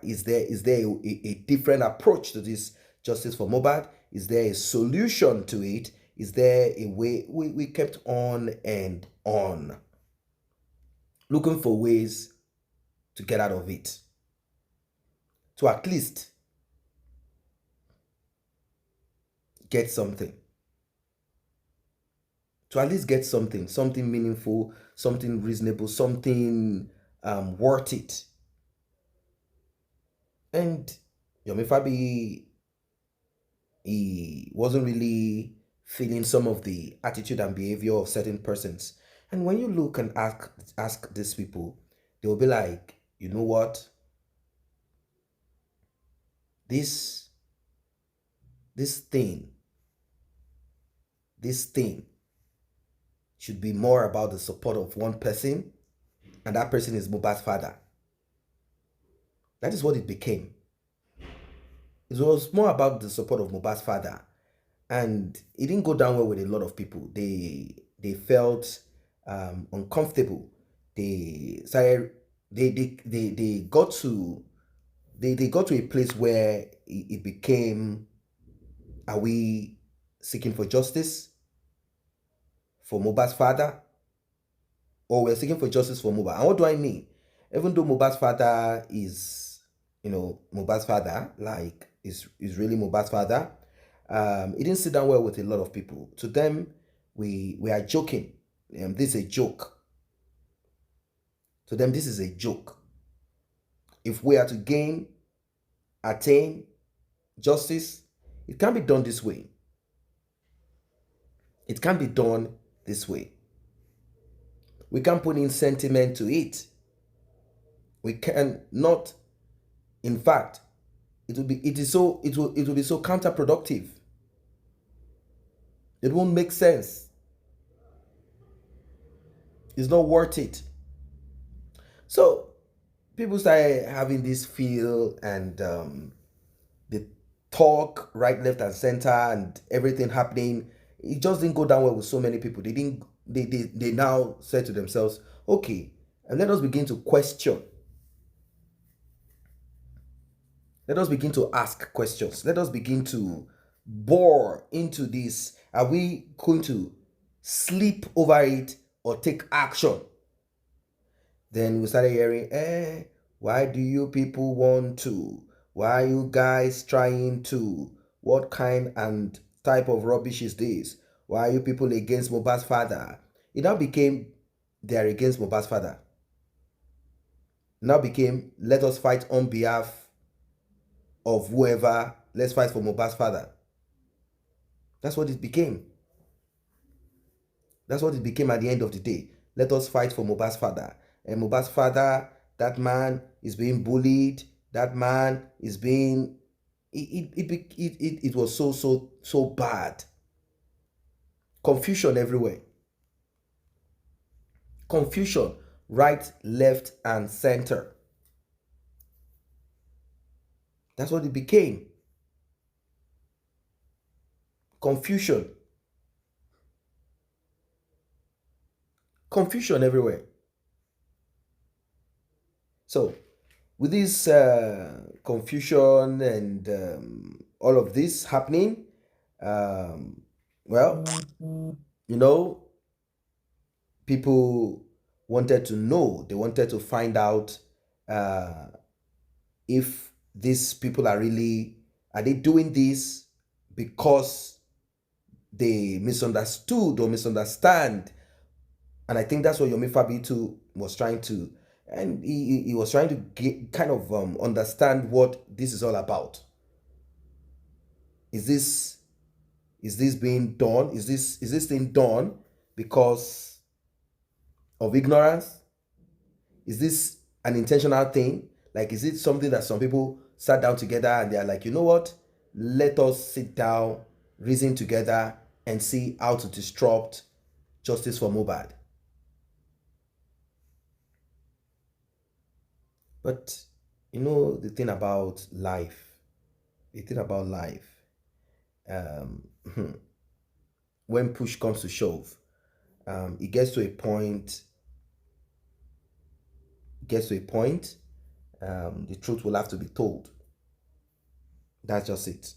S1: Is there a different approach to this justice for Mohbad? Is there a solution to it? Is there a way? We kept on and on looking for ways to get out of it, to at least get something, something meaningful, something reasonable, something worth it. And Yomi Fabi, he wasn't really feeling some of the attitude and behavior of certain persons. And when you look and ask these people, they will be like, you know what? This thing should be more about the support of one person, and that person is Mohbad's father. That is what it became. It was more about the support of Mohbad's father, and it didn't go down well with a lot of people. They felt uncomfortable. They got to a place where it became, are we seeking for justice for Mohbad's father, or we're seeking for justice for Mohbad? And what do I mean? Even though Mohbad's father is, Mohbad's father, like is really Mohbad's father, it didn't sit down well with a lot of people. To them, we are joking. This is a joke. To them, this is a joke. If we are to attain justice, it can't be done this way. It can't be done this way. We can't put in sentiment to it. We can not. In fact, it will be so counterproductive. It won't make sense. It's not worth it. So people started having this feel, and they talk right, left, and center, and everything happening. It just didn't go down well with so many people. They now said to themselves, okay, and let us begin to question. Let us begin to ask questions. Let us begin to bore into this. Are we going to sleep over it or take action? Then we started hearing, why do you people want to? Why are you guys trying to? What kind and type of rubbish is this? Why are you people against Mohbad's father? It now became, they are against Mohbad's father. It now became, let us fight on behalf of whoever. Let's fight for Mohbad's father. That's what it became. That's what it became at the end of the day. Let us fight for Mohbad's father. And Mohbad's father, that man is being bullied. That man is being... It was so bad. Confusion everywhere. Confusion, right, left, and center. That's what it became. Confusion. Confusion everywhere. So, with this confusion and all of this happening, well, you know, people wanted to know, they wanted to find out if these people are they doing this because they misunderstood or misunderstand. And I think that's what Yomi Fabitu was trying to, and he was trying to get, kind of understand what this is all about. Is this being done? Is this thing done because of ignorance? Is this an intentional thing? Like, is it something that some people sat down together and they're like, you know what? Let us sit down, reason together, and see how to disrupt justice for Mohbad. But you know the thing about life, um, when push comes to shove, it gets to a point. The truth will have to be told. That's just it.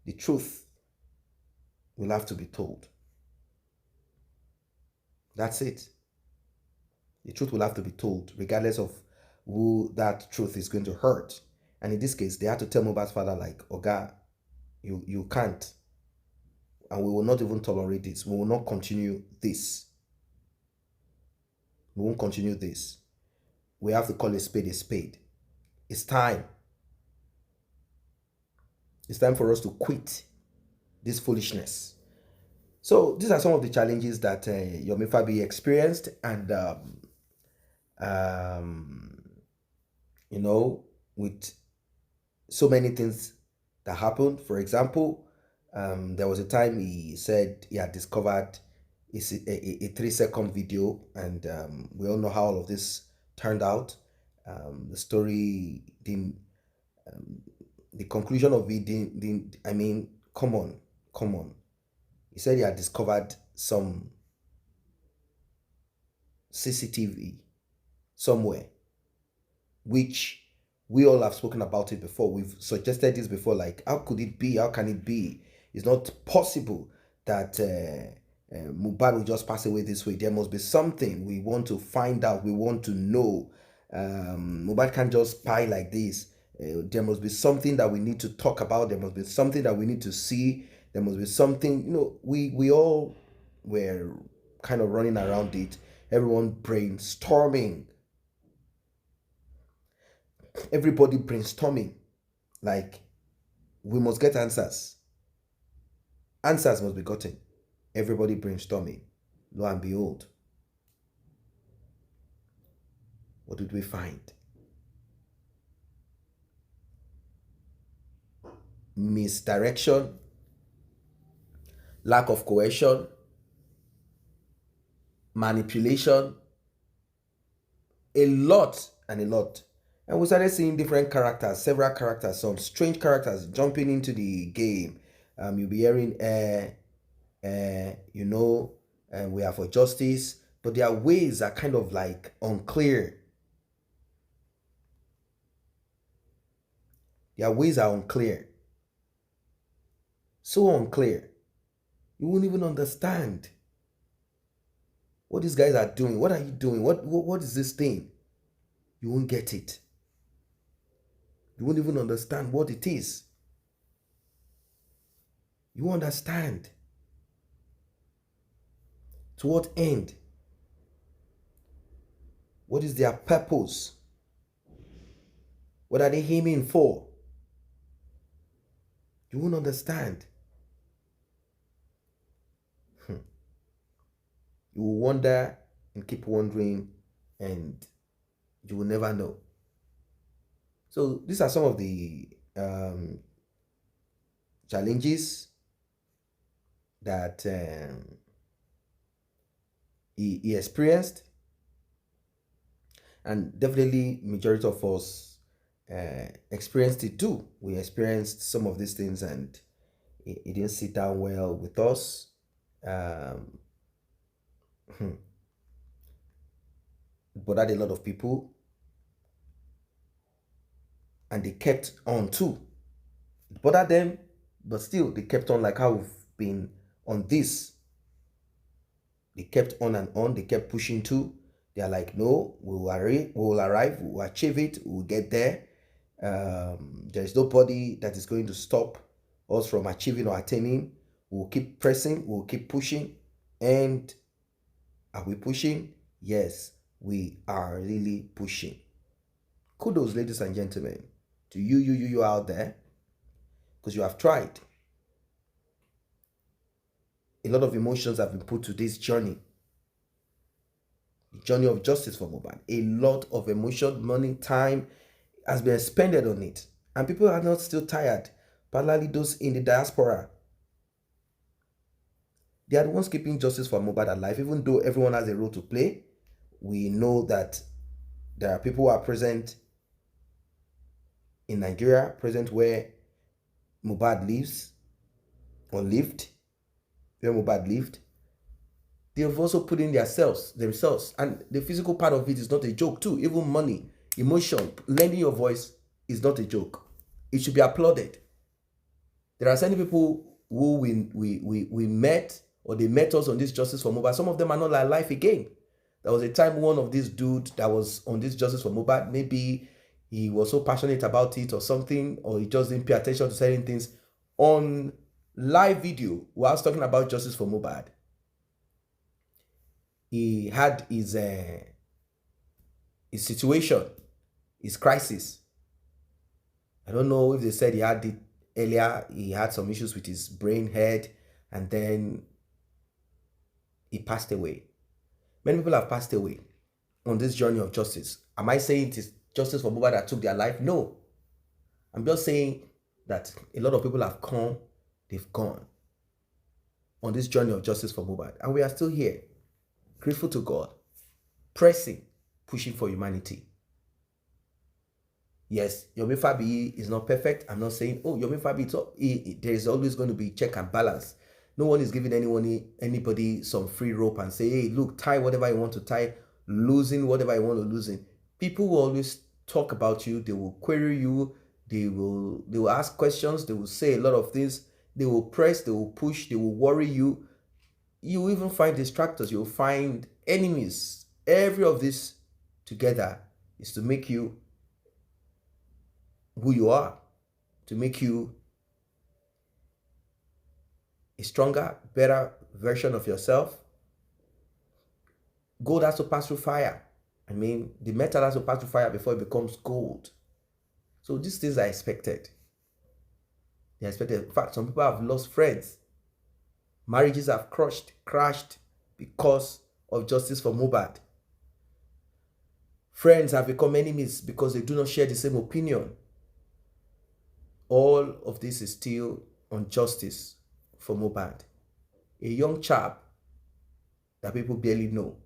S1: The truth will have to be told. That's it. The truth will have to be told, regardless of who that truth is going to hurt. And in this case, they had to tell Mohbad's father, like, Oga, you can't. And we will not even tolerate this. We will not continue this. We won't continue this. We have to call a spade a spade. It's time. It's time for us to quit this foolishness. So these are some of the challenges that Yomi Fabi experienced, and you know, with so many things that happened. For example, there was a time he said he had discovered a 3-second video, and we all know how all of this turned out. The story didn't. The conclusion of it didn't. I mean, come on. He said he had discovered some CCTV somewhere, which we all have spoken about it before. We've suggested this before, like, how could it be? How can it be? It's not possible that Mohbad will just pass away this way. There must be something. We want to find out. We want to know. Mohbad can't just pie like this. There must be something that we need to talk about. There must be something that we need to see. There must be something, we all were kind of running around it. Everyone brainstorming. Everybody brainstorming. Like, we must get answers. Answers must be gotten. Everybody brainstorming. Lo and behold, what did we find? Misdirection, lack of cohesion, manipulation, a lot. And we started seeing different characters, several characters, some strange characters jumping into the game. You'll be hearing, we are for justice, but their ways are kind of like unclear. Their ways are unclear. So unclear. You won't even understand what these guys are doing. What are you doing? What is this thing? You won't get it. You won't even understand what it is. You won't understand. To what end? What is their purpose? What are they aiming for? You won't understand. You will wonder and keep wondering, and you will never know. So these are some of the challenges that he experienced, and definitely majority of us experienced it too. We experienced some of these things, and it didn't sit down well with us. Bothered a lot of people, and they kept on too. It bothered them, but still they kept on, like how we've been on this. They kept on and on. They kept pushing too. They are like, no, we will arrive, we will achieve it, we will get there. There is nobody that is going to stop us from achieving or attaining. We will keep pressing, we will keep pushing. And are we pushing? Yes, we are really pushing. Kudos, ladies and gentlemen, to you out there, because you have tried. A lot of emotions have been put to this journey. The journey of justice for Mohbad. A lot of emotion, money, time has been expended on it. And people are not still tired, particularly those in the diaspora. They are the ones keeping justice for Mohbad alive, even though everyone has a role to play. We know that there are people who are present in Nigeria, present where Mohbad lives or lived, where Mohbad lived. They have also put in themselves, and the physical part of it is not a joke too. Even money, emotion, lending your voice is not a joke. It should be applauded. There are certain people who we met, or they met us on this justice for Mohbad. Some of them are not alive again. There was a time one of these dude that was on this justice for Mohbad, maybe he was so passionate about it or something, or he just didn't pay attention to certain things. On live video, while I was talking about justice for Mohbad, he had his situation, his crisis. I don't know if they said he had it earlier. He had some issues with his brain, head, and then he passed away. Many people have passed away on this journey of justice. Am I saying it is justice for Mohbad that took their life? No. I'm just saying that a lot of people have come, they've gone on this journey of justice for Mohbad. And we are still here, grateful to God, pressing, pushing for humanity. Yes, Yomi Fabi is not perfect. I'm not saying, oh, Yomi Fabi, there is always going to be check and balance. No one is giving anybody some free rope and say, hey, look, tie whatever you want to tie, losing whatever you want to losing. People will always talk about you. They will query you. They will ask questions. They will say a lot of things. They will press. They will push. They will worry you. You will even find distractors. You will find enemies. Every of this together is to make you who you are, to make you a stronger, better version of yourself. Gold has to pass through fire. I mean, the metal has to pass through fire before it becomes gold. So these things are expected. They're expected. In fact, some people have lost friends. Marriages have crashed because of justice for Mohbad. Friends have become enemies because they do not share the same opinion. All of this is still on justice for Mohbad. A young chap that people barely know.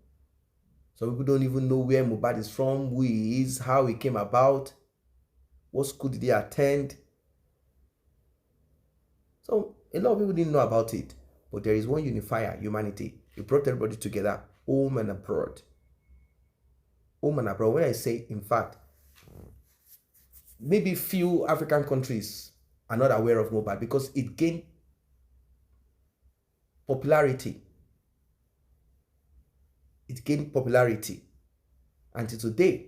S1: Some people don't even know where Mohbad is from, who he is, how he came about, what school did he attend. So a lot of people didn't know about it. But there is one unifier, humanity. It brought everybody together, home and abroad. Home and abroad. When I say, in fact, maybe few African countries are not aware of Mohbad because it gained popularity. It gained popularity until today.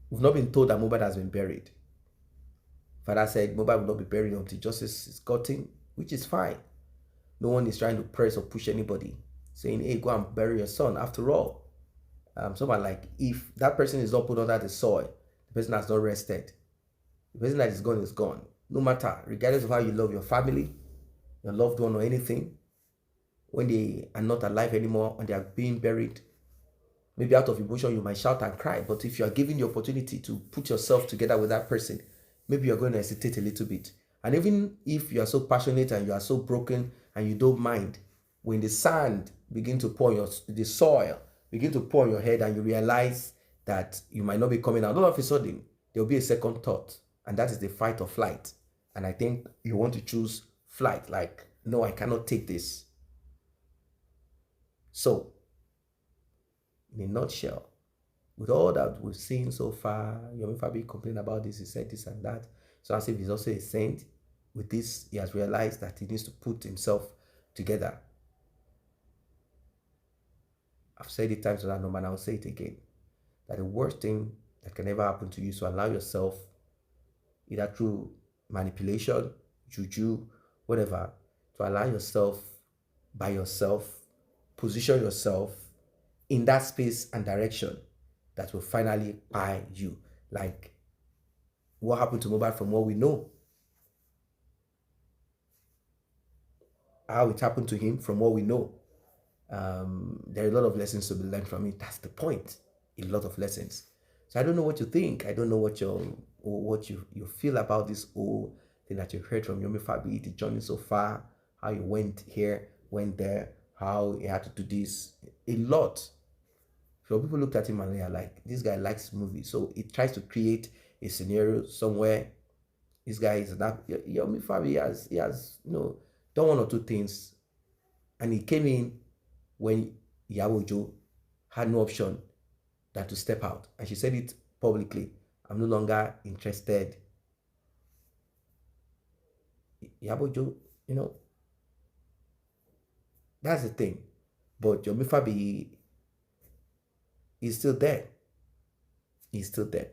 S1: We've not been told that Mohbad has been buried. Father said Mohbad will not be buried until justice is gotten, which is fine. No one is trying to press or push anybody, saying, hey, go and bury your son. After all, someone like, if that person is not put under the soil, the person has not rested. The person that is gone is gone. No matter, regardless of how you love your family, your loved one or anything, when they are not alive anymore and they are being buried, maybe out of emotion you might shout and cry, but if you are given the opportunity to put yourself together with that person, maybe you're going to hesitate a little bit. And even if you are so passionate and you are so broken and you don't mind, when the sand begin to pour on the soil begin to pour on your head and you realize that you might not be coming out, all of a sudden there'll be a second thought, and that is the fight or flight. And I think you want to choose flight, like, no, I cannot take this. So, in a nutshell, with all that we've seen so far, Yomi Fabi complained about this, he said this and that. So as if he's also a saint. With this, he has realized that he needs to put himself together. I've said it times without number, and I'll say it again. That the worst thing that can ever happen to you is to allow yourself, either through manipulation, juju, whatever, to allow yourself by yourself, position yourself in that space and direction that will finally buy you. Like what happened to Mohbad, from what we know. How it happened to him, from what we know. There are a lot of lessons to be learned from it. That's the point. A lot of lessons. So I don't know what you think. I don't know what you feel about this whole thing that you've heard from Yomi Fabi, the journey so far, how you went here, went there, how he had to do this. A lot. So people looked at him and they are like, this guy likes movies. So it tries to create a scenario somewhere. This guy is that Yomi Fabi, he has done one or two things. And he came in when Yawojo had no option than to step out. And she said it publicly. I'm no longer interested. Yawojo, that's the thing. But Yomi Fabi is still there. He's still there.